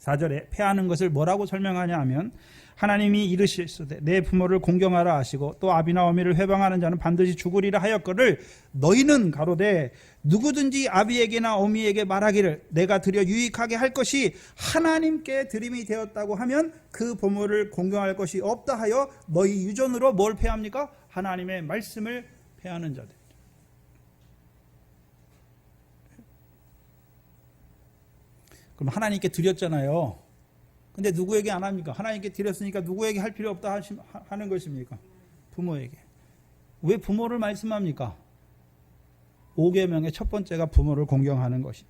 4절에 패하는 것을 뭐라고 설명하냐 하면 하나님이 이르시되 내 부모를 공경하라 하시고 또 아비나 어미를 회방하는 자는 반드시 죽으리라 하였거늘 너희는 가로되 누구든지 아비에게나 어미에게 말하기를 내가 드려 유익하게 할 것이 하나님께 드림이 되었다고 하면 그 부모를 공경할 것이 없다 하여 너희 유전으로 뭘 패합니까? 하나님의 말씀을 패하는 자들. 그럼 하나님께 드렸잖아요. 근데 누구에게 안 합니까? 하나님께 드렸으니까 누구에게 할 필요 없다 하는 것입니까? 부모에게. 왜 부모를 말씀합니까? 5계명의 첫 번째가 부모를 공경하는 것이죠.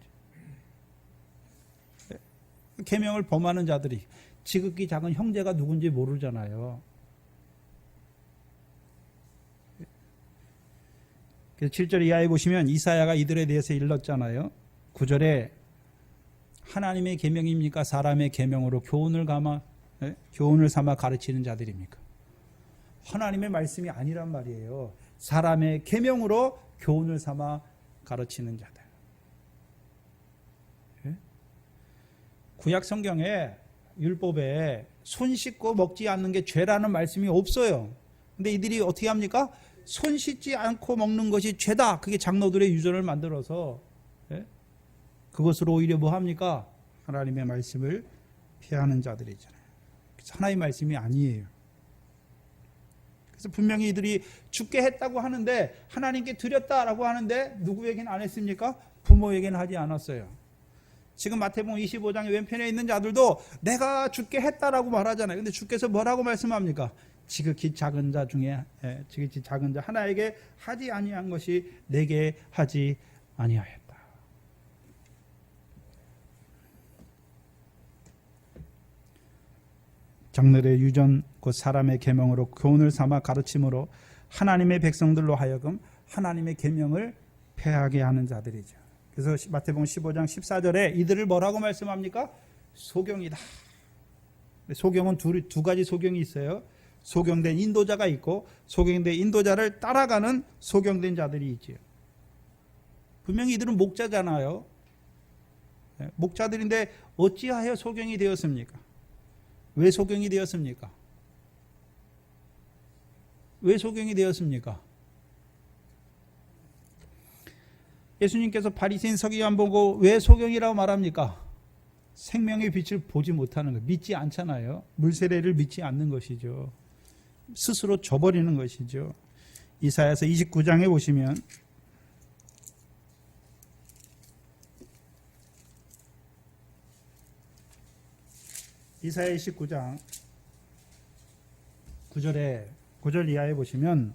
계명을 범하는 자들이 지극히 작은 형제가 누군지 모르잖아요. 그래서 7절 이하에 보시면 이사야가 이들에 대해서 일렀잖아요. 9절에 하나님의 계명입니까? 사람의 계명으로 교훈을 삼아 가르치는 자들입니까? 하나님의 말씀이 아니란 말이에요. 사람의 계명으로 교훈을 삼아 가르치는 자들. 구약 성경에 율법에 손 씻고 먹지 않는 게 죄라는 말씀이 없어요. 근데 이들이 어떻게 합니까? 손 씻지 않고 먹는 것이 죄다. 그게 장로들의 유전을 만들어서 그것으로 오히려 뭐 합니까? 하나님의 말씀을 피하는 자들이잖아요. 하나님의 말씀이 아니에요. 그래서 분명히 이들이 죽게 했다고 하는데 하나님께 드렸다라고 하는데 누구에게는 안 했습니까? 부모에게는 하지 않았어요. 지금 마태복음 25장의 왼편에 있는 자들도 내가 죽게 했다라고 말하잖아요. 근데 주께서 뭐라고 말씀합니까? 지극히 작은 자 중에 지극히 작은 자 하나에게 하지 아니한 것이 내게 하지 아니하였다. 장로의 유전 곧 사람의 계명으로 교훈을 삼아 가르침으로 하나님의 백성들로 하여금 하나님의 계명을 폐하게 하는 자들이죠. 그래서 마태복음 15장 14절에 이들을 뭐라고 말씀합니까? 소경이다. 소경은 두 가지 소경이 있어요. 소경된 인도자가 있고 소경된 인도자를 따라가는 소경된 자들이 있지요. 분명히 이들은 목자잖아요. 목자들인데 어찌하여 소경이 되었습니까? 왜 소경이 되었습니까? 왜 소경이 되었습니까? 예수님께서 바리새인 서기관 보고 왜 소경이라고 말합니까? 생명의 빛을 보지 못하는 것, 믿지 않잖아요. 물세례를 믿지 않는 것이죠. 스스로 져버리는 것이죠. 이사야서 29장에 보시면 이사야 29장 9절 이하에 보시면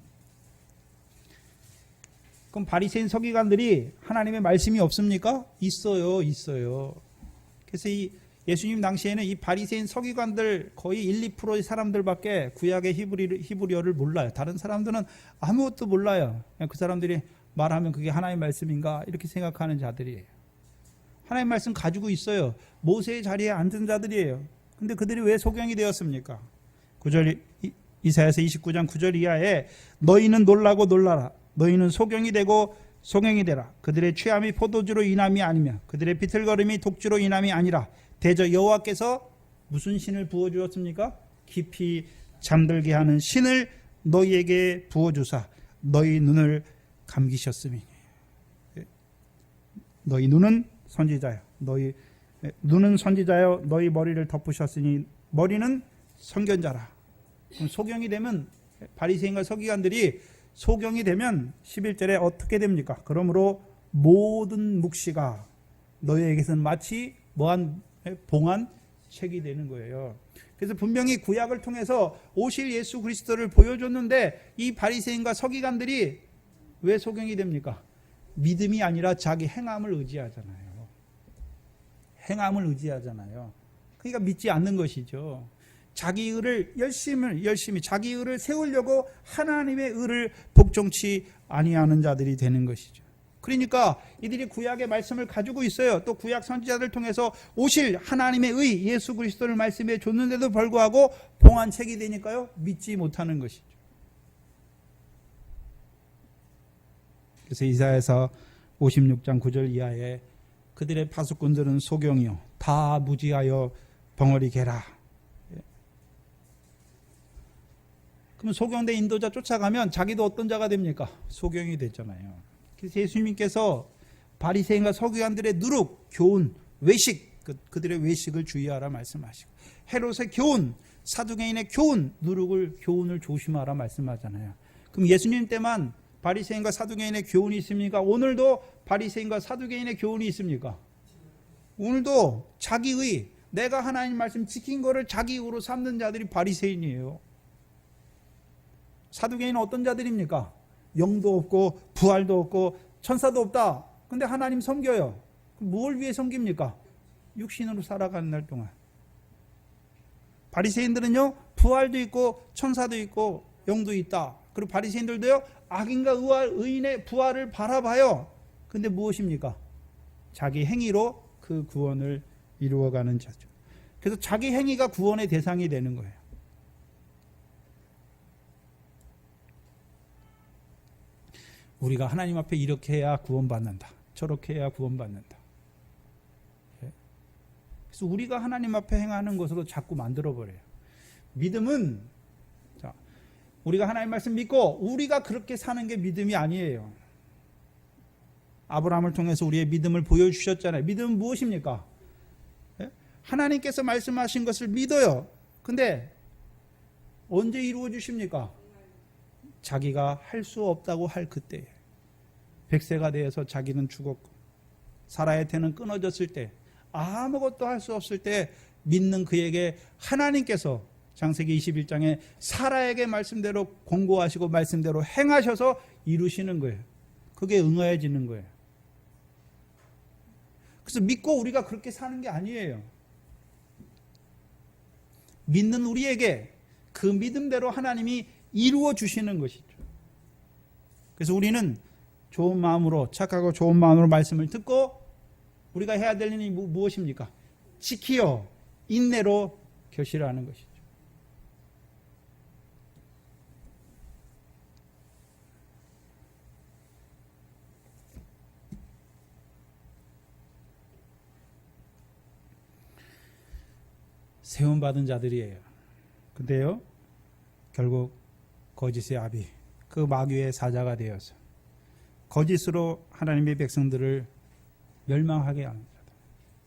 그럼 바리새인 서기관들이 하나님의 말씀이 없습니까? 있어요. 그래서 이 예수님 당시에는 이 바리새인 서기관들 거의 1, 2%의 사람들밖에 구약의 히브리어를 몰라요. 다른 사람들은 아무것도 몰라요. 그 사람들이 말하면 그게 하나님의 말씀인가 이렇게 생각하는 자들이에요. 하나님의 말씀 가지고 있어요. 모세의 자리에 앉은 자들이에요. 근데 그들이 왜 소경이 되었습니까? 9절 이사야서 29장 9절 이하에 너희는 놀라고 놀라라. 너희는 소경이 되고 소경이 되라. 그들의 취함이 포도주로 인함이 아니며 그들의 비틀거림이 독주로 인함이 아니라 대저 여호와께서 무슨 신을 부어주었습니까? 깊이 잠들게 하는 신을 너희에게 부어주사 너희 눈을 감기셨으니 너희 눈은 선지자요. 너희 눈은 선지자요. 너희 머리를 덮으셨으니 머리는 선견자라. 소경이 되면 바리새인과 서기관들이 소경이 되면 11절에 어떻게 됩니까? 그러므로 모든 묵시가 너희에게서는 마치 봉한 책이 되는 거예요. 그래서 분명히 구약을 통해서 오실 예수 그리스도를 보여줬는데 이 바리새인과 서기관들이 왜 소경이 됩니까? 믿음이 아니라 자기 행함을 의지하잖아요. 그러니까 믿지 않는 것이죠. 자기 의를 열심히 자기 의를 세우려고 하나님의 의를 복종치 아니하는 자들이 되는 것이죠. 그러니까 이들이 구약의 말씀을 가지고 있어요. 또 구약 선지자들 통해서 오실 하나님의 의 예수 그리스도를 말씀해 줬는데도 불구하고 봉한 책이 되니까요. 믿지 못하는 것이죠. 그래서 이사야서 56장 9절 이하에 그들의 파수꾼들은 소경이요 다 무지하여 벙어리 개라. 그럼 소경대 인도자 쫓아가면 자기도 어떤 자가 됩니까? 소경이 됐잖아요. 그래서 예수님께서 바리새인과 서기관들의 누룩, 교훈, 외식, 그들의 외식을 주의하라 말씀하시고, 헤롯의 교훈, 사두개인의 교훈, 교훈을 조심하라 말씀하잖아요. 그럼 예수님 때만 바리새인과 사두개인의 교훈이 있습니까? 오늘도 바리새인과 사두개인의 교훈이 있습니까? 오늘도 자기의, 내가 하나님 말씀 지킨 거를 자기 의로 삼는 자들이 바리새인이에요. 사두개인은 어떤 자들입니까? 영도 없고 부활도 없고 천사도 없다. 근데 하나님 섬겨요. 뭘 위해 섬깁니까? 육신으로 살아가는 날 동안. 바리새인들은요, 부활도 있고 천사도 있고 영도 있다. 그리고 바리새인들도요, 악인과 의인의 부활을 바라봐요. 근데 무엇입니까? 자기 행위로 그 구원을 이루어가는 자죠. 그래서 자기 행위가 구원의 대상이 되는 거예요. 우리가 하나님 앞에 이렇게 해야 구원받는다. 저렇게 해야 구원받는다. 그래서 우리가 하나님 앞에 행하는 것으로 자꾸 만들어버려요. 믿음은, 자, 우리가 하나님 말씀 믿고 우리가 그렇게 사는 게 믿음이 아니에요. 아브라함을 통해서 우리의 믿음을 보여주셨잖아요. 믿음은 무엇입니까? 하나님께서 말씀하신 것을 믿어요. 근데 언제 이루어 주십니까? 자기가 할 수 없다고 할 그때에. 백세가 되어서 자기는 죽었고 사라의 태는 끊어졌을 때, 아무것도 할 수 없을 때 믿는 그에게 하나님께서 창세기 21장에 사라에게 말씀대로 공고하시고 말씀대로 행하셔서 이루시는 거예요. 그게 응하여지는 거예요. 그래서 믿고 우리가 그렇게 사는 게 아니에요. 믿는 우리에게 그 믿음대로 하나님이 이루어 주시는 것이죠. 그래서 우리는 좋은 마음으로, 착하고 좋은 마음으로 말씀을 듣고 우리가 해야 될 일이 무엇입니까? 지키어 인내로 결실하는 것이죠. 세움받은 자들이에요. 근데요, 결국 거짓의 아비, 그 마귀의 사자가 되어서 거짓으로 하나님의 백성들을 멸망하게 하는 자들.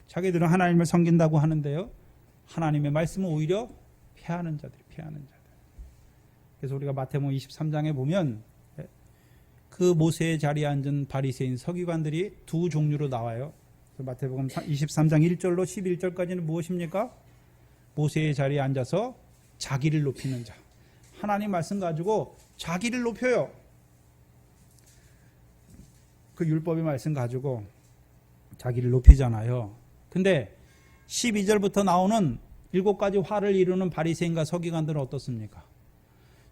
자기들은 하나님을 섬긴다고 하는데요, 하나님의 말씀은 오히려 피하는 자들. 그래서 우리가 마태복음 23장에 보면 그 모세의 자리에 앉은 바리새인 서기관들이 두 종류로 나와요. 마태복음 23장 1절로 11절까지는 무엇입니까? 모세의 자리에 앉아서 자기를 높이는 자. 하나님 말씀 가지고 자기를 높여요. 그 율법의 말씀 가지고 자기를 높이잖아요. 근데 12절부터 나오는 7가지 화를 이루는 바리새인과 서기관들은 어떻습니까?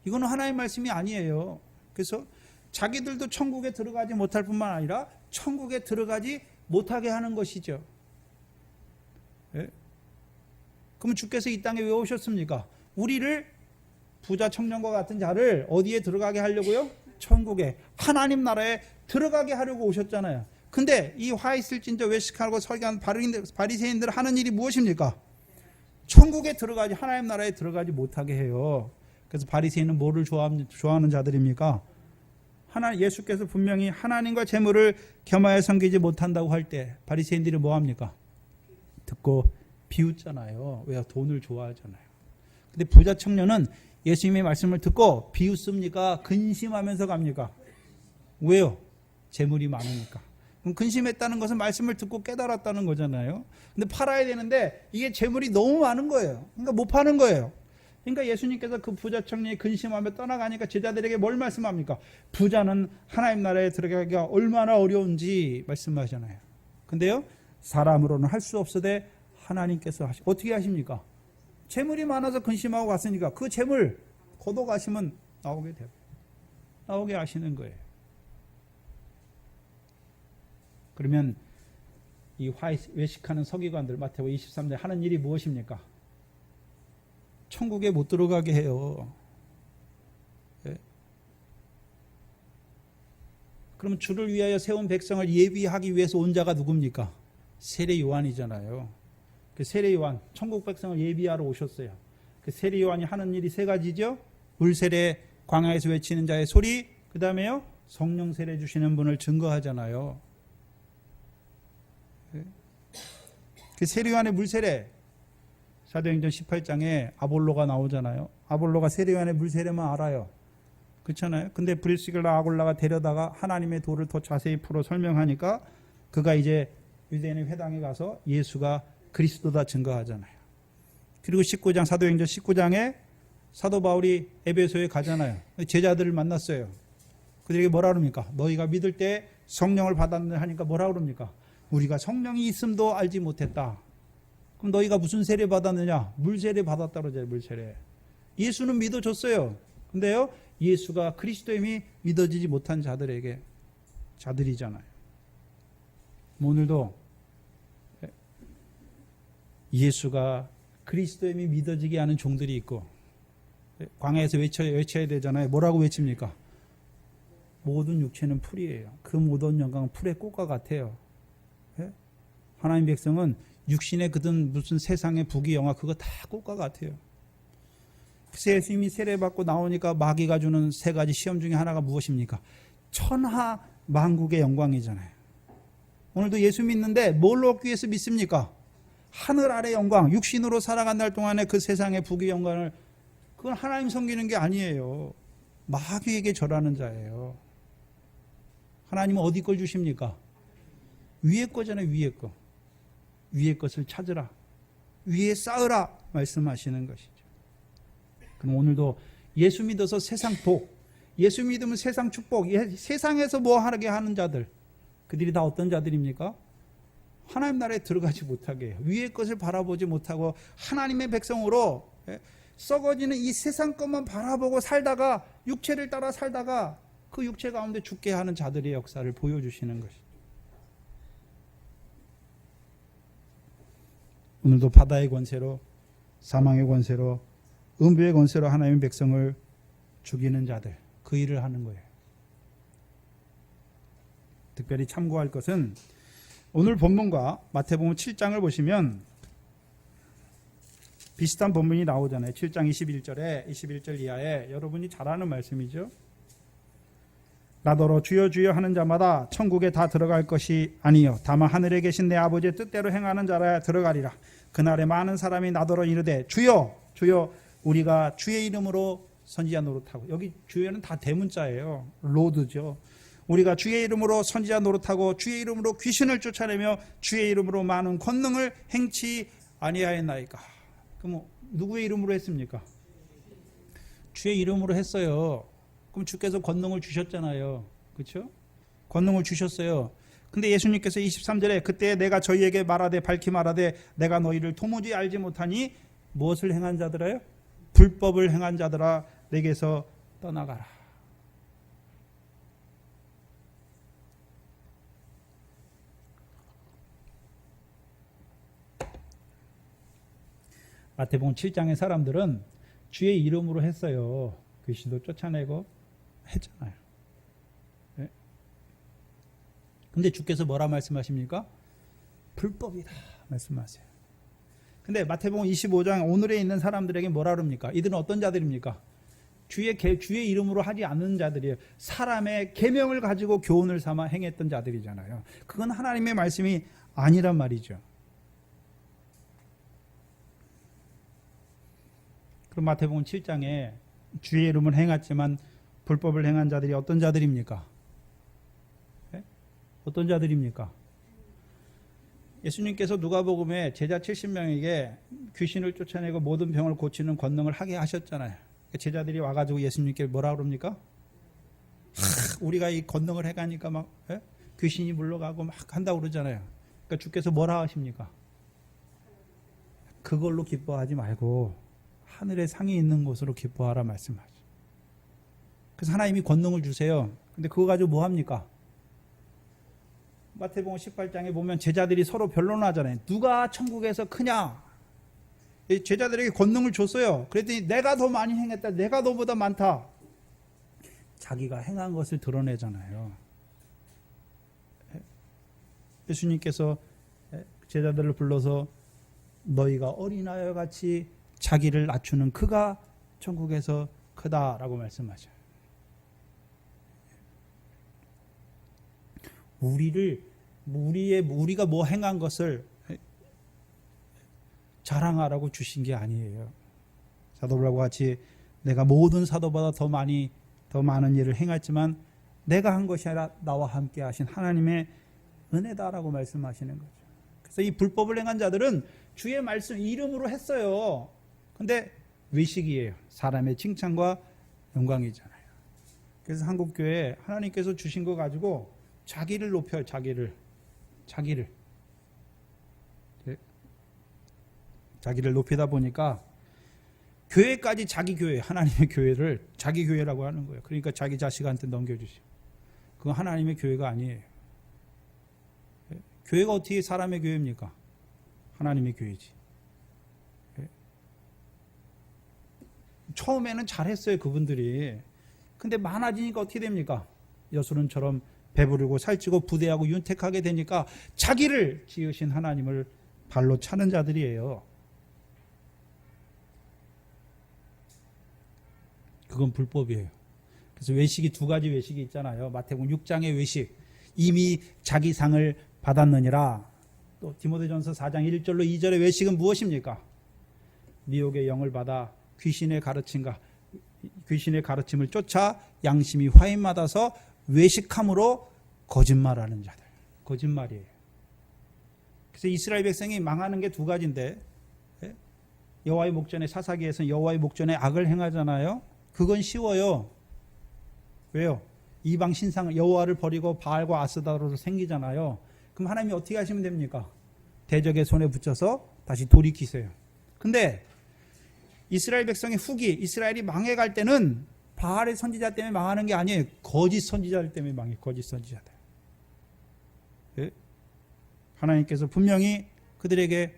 이거는 하나님의 말씀이 아니에요. 그래서 자기들도 천국에 들어가지 못할 뿐만 아니라 천국에 들어가지 못하게 하는 것이죠. 예? 그럼 주께서 이 땅에 왜 오셨습니까? 우리를, 부자 청년과 같은 자를 어디에 들어가게 하려고요? 천국에, 하나님 나라에 들어가게 하려고 오셨잖아요. 근데 이 화 있을진저 외식하고 서기관 바리새인들 하는 일이 무엇입니까? 천국에 들어가지, 하나님 나라에 들어가지 못하게 해요. 그래서 바리새인은 뭐를 좋아하는 자들입니까? 예수께서 분명히 하나님과 재물을 겸하여 섬기지 못한다고 할 때 바리새인들이 뭐 합니까? 듣고 비웃잖아요. 왜? 돈을 좋아하잖아요. 근데 부자 청년은 예수님의 말씀을 듣고 비웃습니까? 근심하면서 갑니까? 왜요? 재물이 많으니까. 그럼 근심했다는 것은 말씀을 듣고 깨달았다는 거잖아요. 근데 팔아야 되는데 이게 재물이 너무 많은 거예요. 그러니까 못 파는 거예요. 그러니까 예수님께서 그 부자 청년이 근심하며 떠나가니까 제자들에게 뭘 말씀합니까? 부자는 하나님 나라에 들어가기가 얼마나 어려운지 말씀하잖아요. 근데요, 사람으로는 할 수 없으되 하나님께서 어떻게 하십니까? 재물이 많아서 근심하고 갔으니까 그 재물 걷어가시면 나오게 하시는 거예요. 그러면 이 외식하는 서기관들, 마태복음 23장 하는 일이 무엇입니까? 천국에 못 들어가게 해요. 예? 그러면 주를 위하여 세운 백성을 예비하기 위해서 온 자가 누굽니까? 세례 요한이잖아요. 그 세례 요한, 천국 백성을 예비하러 오셨어요. 그 세례 요한이 하는 일이 세 가지죠. 물 세례, 광야에서 외치는 자의 소리, 그 다음에요 성령 세례 주시는 분을 증거하잖아요. 그 세례 요한의 물 세례, 사도행전 18장에 아볼로가 나오잖아요. 아볼로가 세례 요한의 물 세례만 알아요. 그렇잖아요. 근데 브리스길라 아굴라가 데려다가 하나님의 도를 더 자세히 풀어 설명하니까 그가 이제 유대인의 회당에 가서 예수가 그리스도다 증거하잖아요. 그리고 19장, 사도행전 19장에 사도 바울이 에베소에 가잖아요. 제자들을 만났어요. 그들에게 뭐라 그럽니까? 너희가 믿을 때 성령을 받았느냐 하니까 뭐라 그럽니까? 우리가 성령이 있음도 알지 못했다. 그럼 너희가 무슨 세례 받았느냐? 물 세례 받았다 그러잖아요. 물 세례. 예수는 믿어줬어요. 근데요, 예수가 그리스도임이 믿어지지 못한 자들이잖아요. 오늘도 예수가 그리스도임이 믿어지게 하는 종들이 있고, 광야에서 외쳐야 되잖아요. 뭐라고 외칩니까? 모든 육체는 풀이에요. 그 모든 영광은 풀의 꽃과 같아요. 하나님 백성은 육신에 그든 무슨 세상의 부귀영화 그거 다 꽃과 같아요. 그래서 예수님이 세례받고 나오니까 마귀가 주는 세 가지 시험 중에 하나가 무엇입니까? 천하 만국의 영광이잖아요. 오늘도 예수 믿는데 뭘 얻기 위해서 믿습니까? 하늘 아래 영광, 육신으로 살아간 날 동안에 그 세상의 부귀 영광을, 그건 하나님 섬기는 게 아니에요. 마귀에게 절하는 자예요. 하나님은 어디 걸 주십니까? 위에 거잖아요. 위에 거. 위에 것을 찾으라. 위에 쌓으라 말씀하시는 것이죠. 그럼 오늘도 예수 믿어서 세상 복, 예수 믿으면 세상 축복, 세상에서 뭐 하게 하는 자들, 그들이 다 어떤 자들입니까? 하나님 나라에 들어가지 못하게 해요. 위의 것을 바라보지 못하고 하나님의 백성으로 썩어지는 이 세상 것만 바라보고 살다가 육체를 따라 살다가 그 육체 가운데 죽게 하는 자들의 역사를 보여주시는 것이죠. 오늘도 바다의 권세로, 사망의 권세로, 음부의 권세로 하나님의 백성을 죽이는 자들, 그 일을 하는 거예요. 특별히 참고할 것은 오늘 본문과 마태복음 7장을 보시면 비슷한 본문이 나오잖아요. 7장 21절 이하에 여러분이 잘 아는 말씀이죠. 나더러 주여 주여 하는 자마다 천국에 다 들어갈 것이 아니요 다만 하늘에 계신 내 아버지의 뜻대로 행하는 자라야 들어가리라. 그날에 많은 사람이 나더러 이르되 주여 주여 우리가 주의 이름으로 선지자 노릇하고, 여기 주여는 다 대문자예요. 로드죠. 우리가 주의 이름으로 선지자 노릇하고 주의 이름으로 귀신을 쫓아내며 주의 이름으로 많은 권능을 행치 아니하였나이까. 그럼 누구의 이름으로 했습니까? 주의 이름으로 했어요. 그럼 주께서 권능을 주셨잖아요. 그렇죠? 권능을 주셨어요. 근데 예수님께서 23절에 그때 내가 저희에게 말하되 밝히 말하되 내가 너희를 도무지 알지 못하니 무엇을 행한 자들아요? 불법을 행한 자들아 내게서 떠나가라. 마태복음 7장의 사람들은 주의 이름으로 했어요. 귀신도 쫓아내고 했잖아요. 네? 근데 주께서 뭐라 말씀하십니까? 불법이다 말씀하세요. 근데 마태복음 25장 오늘에 있는 사람들에게 뭐라 그럽니까? 이들은 어떤 자들입니까? 주의 이름으로 하지 않는 자들이에요. 사람의 계명을 가지고 교훈을 삼아 행했던 자들이잖아요. 그건 하나님의 말씀이 아니란 말이죠. 그럼 마태복음 7장에 주의 이름을 행했지만 불법을 행한 자들이 어떤 자들입니까? 네? 어떤 자들입니까? 예수님께서 누가복음에 제자 70명에게 귀신을 쫓아내고 모든 병을 고치는 권능을 하게 하셨잖아요. 제자들이 와가지고 예수님께 뭐라 그럽니까? 우리가 이 권능을 해가니까 막 귀신이 물러가고 막 한다고 그러잖아요. 그러니까 주께서 뭐라 하십니까? 그걸로 기뻐하지 말고 하늘의 상이 있는 곳으로 기뻐하라 말씀하죠. 그래서 하나님이 권능을 주세요. 근데 그거 가지고 뭐 합니까? 마태복음 18장에 보면 제자들이 서로 변론하잖아요. 누가 천국에서 크냐? 제자들에게 권능을 줬어요. 그랬더니 내가 더 많이 행했다. 내가 너보다 많다. 자기가 행한 것을 드러내잖아요. 예수님께서 제자들을 불러서 너희가 어린아이와 같이 자기를 낮추는 그가 천국에서 크다라고 말씀하셔요. 우리가 뭐 행한 것을 자랑하라고 주신 게 아니에요. 사도들과 같이 내가 모든 사도보다 더 많은 일을 행했지만 내가 한 것이 아니라 나와 함께 하신 하나님의 은혜다라고 말씀하시는 거죠. 그래서 이 불법을 행한 자들은 주의 말씀 이름으로 했어요. 근데 외식이에요. 사람의 칭찬과 영광이잖아요. 그래서 한국교회 하나님께서 주신 거 가지고 자기를 높여요. 자기를 높이다 보니까 교회까지 자기 교회, 하나님의 교회를 자기 교회라고 하는 거예요. 그러니까 자기 자식한테 넘겨주시고. 그건 하나님의 교회가 아니에요. 교회가 어떻게 사람의 교회입니까? 하나님의 교회지. 처음에는 잘했어요, 그분들이. 근데 많아지니까 어떻게 됩니까? 여수론처럼 배부르고 살찌고 부대하고 윤택하게 되니까 자기를 지으신 하나님을 발로 차는 자들이에요. 그건 불법이에요. 그래서 외식이 두 가지 외식이 있잖아요. 마태복음 6장의 외식. 이미 자기 상을 받았느니라. 또 디모데전서 4장 1절로 2절의 외식은 무엇입니까? 미혹의 영을 받아 귀신의 가르침을 쫓아 양심이 화인받아서 외식함으로 거짓말하는 자들. 거짓말이에요. 그래서 이스라엘 백성이 망하는 게 두 가지인데 여호와의 목전에 사사기에서는 여호와의 목전에 악을 행하잖아요. 그건 쉬워요. 왜요? 이방 신상을 여호와를 버리고 바알과 아스다로를 생기잖아요. 그럼 하나님이 어떻게 하시면 됩니까? 대적의 손에 붙여서 다시 돌이키세요. 근데 이스라엘 백성의 후기, 이스라엘이 망해갈 때는 바알의 선지자 때문에 망하는 게 아니에요. 거짓 선지자들 때문에 망해요. 거짓 선지자들. 예? 하나님께서 분명히 그들에게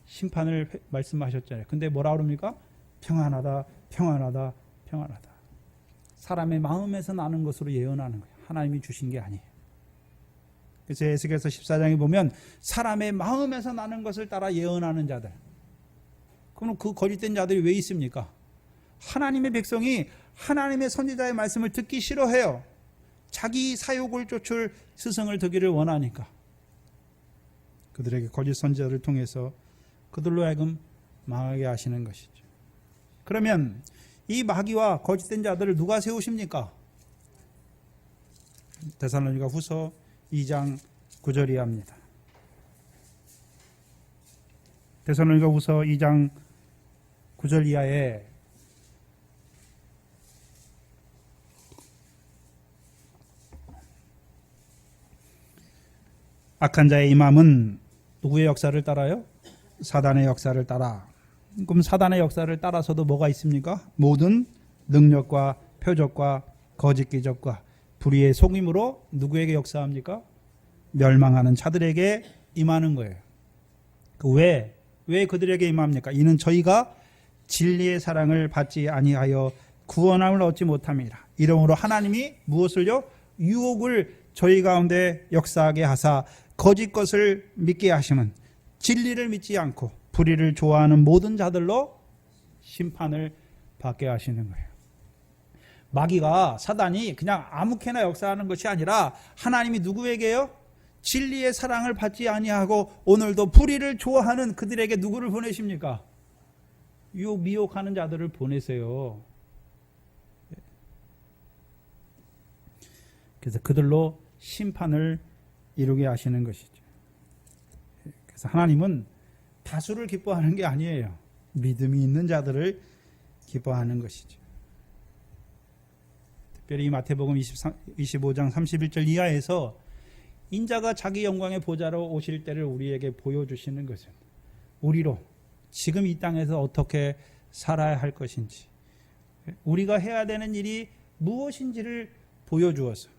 심판을 말씀하셨잖아요. 근데 뭐라 그럽니까? 평안하다, 평안하다, 평안하다. 사람의 마음에서 나는 것으로 예언하는 거예요. 하나님이 주신 게 아니에요. 그래서 에스겔서 14장에 보면 사람의 마음에서 나는 것을 따라 예언하는 자들. 그럼 그 거짓된 자들이 왜 있습니까? 하나님의 백성이 하나님의 선지자의 말씀을 듣기 싫어해요. 자기 사욕을 쫓을 스승을 되기를 원하니까. 그들에게 거짓 선지자를 통해서 그들로 하여금 망하게 하시는 것이죠. 그러면 이 마귀와 거짓된 자들을 누가 세우십니까? 데살로니가 후서 2장 9절이 합니다. 데살로니가 후서 2장 9절 이하에 악한 자의 임함은 누구의 역사를 따라요? 사단의 역사를 따라. 그럼 사단의 역사를 따라서도 뭐가 있습니까? 모든 능력과 표적과 거짓 기적과 불의의 속임으로 누구에게 역사합니까? 멸망하는 자들에게 임하는 거예요. 왜 그들에게 임합니까? 이는 저희가 진리의 사랑을 받지 아니하여 구원함을 얻지 못함이라. 이러므로 하나님이 무엇을요? 유혹을 저희 가운데 역사하게 하사 거짓 것을 믿게 하시면 진리를 믿지 않고 불의를 좋아하는 모든 자들로 심판을 받게 하시는 거예요. 마귀가 사단이 그냥 아무렇게나 역사하는 것이 아니라 하나님이 누구에게요? 진리의 사랑을 받지 아니하고 오늘도 불의를 좋아하는 그들에게 누구를 보내십니까? 미혹하는 자들을 보내세요. 그래서 그들로 심판을 이루게 하시는 것이죠. 그래서 하나님은 다수를 기뻐하는 게 아니에요. 믿음이 있는 자들을 기뻐하는 것이죠. 특별히 마태복음 25장 31절 이하에서 인자가 자기 영광의 보좌로 오실 때를 우리에게 보여주시는 것은 우리로 지금 이 땅에서 어떻게 살아야 할 것인지, 우리가 해야 되는 일이 무엇인지를 보여주어서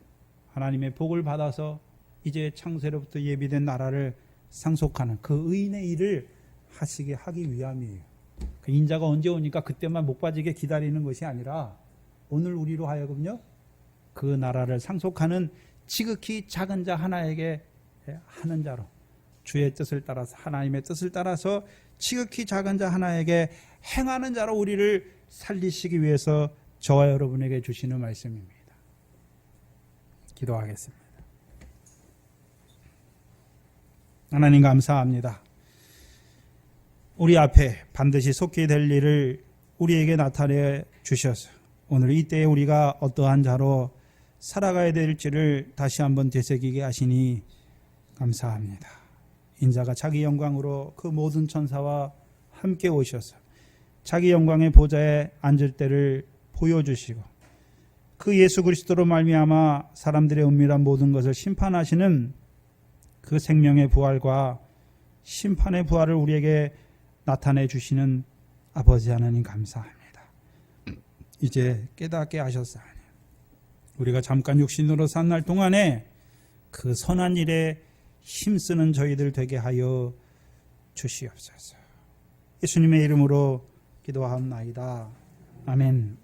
하나님의 복을 받아서 이제 창세로부터 예비된 나라를 상속하는 그 의인의 일을 하기 위함이에요. 그 인자가 언제 오니까 그때만 목 빠지게 기다리는 것이 아니라 오늘 우리로 하여금요, 그 나라를 상속하는 지극히 작은 자 하나에게 하는 자로 주의 뜻을 따라서 하나님의 뜻을 따라서 지극히 작은 자 하나에게 행하는 자로 우리를 살리시기 위해서 저와 여러분에게 주시는 말씀입니다. 기도하겠습니다. 하나님 감사합니다. 우리 앞에 반드시 속히 될 일을 우리에게 나타내 주셔서 오늘 이때에 우리가 어떠한 자로 살아가야 될지를 다시 한번 되새기게 하시니 감사합니다. 인자가 자기 영광으로 그 모든 천사와 함께 오셔서 자기 영광의 보좌에 앉을 때를 보여주시고 그 예수 그리스도로 말미암아 사람들의 은밀한 모든 것을 심판하시는 그 생명의 부활과 심판의 부활을 우리에게 나타내 주시는 아버지 하나님 감사합니다. 이제 깨닫게 하셨사오니 우리가 잠깐 육신으로 산 날 동안에 그 선한 일에 힘쓰는 저희들 되게 하여 주시옵소서. 예수님의 이름으로 기도하옵나이다. 아멘.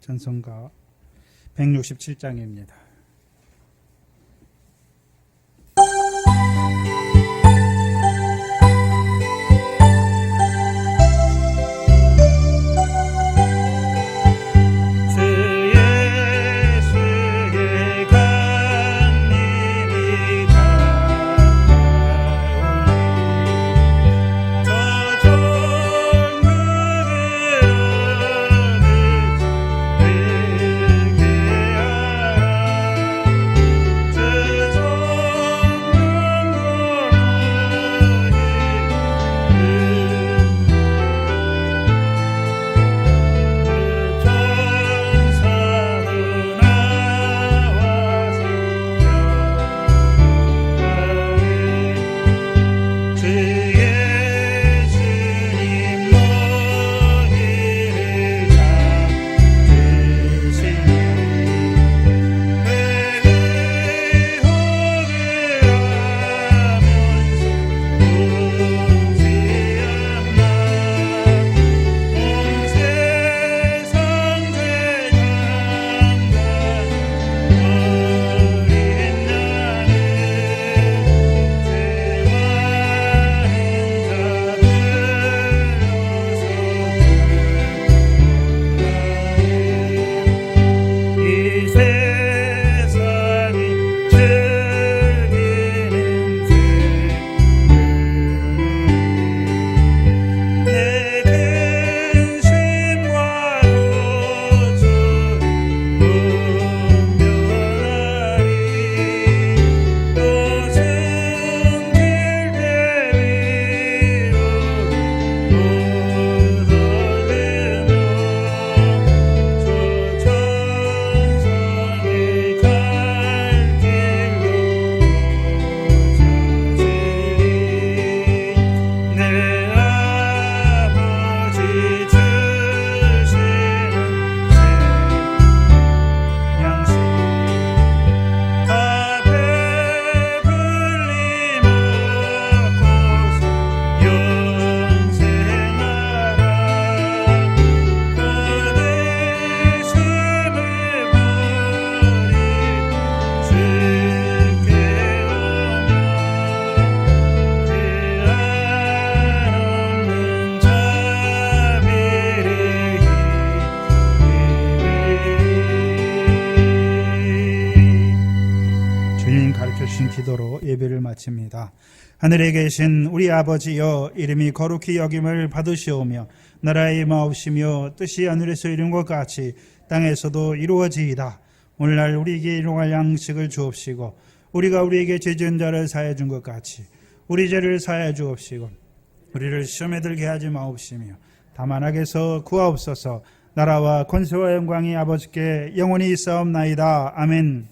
찬송가 167장입니다. 기도로 예배를 마칩니다. 하늘에 계신 우리 아버지여, 이름이 거룩히 여김을 받으시오며 나라의 마옵시며 뜻이 하늘에서 이룬 것 같이 땅에서도 이루어지이다. 오늘날 우리에게 일용할 양식을 주옵시고 우리가 우리에게 죄 지은 자를 사해 준 것 같이 우리 죄를 사해 주옵시고 우리를 시험에 들게 하지 마옵시며 다만 악에서 구하옵소서. 나라와 권세와 영광이 아버지께 영원히 있사옵나이다. 아멘.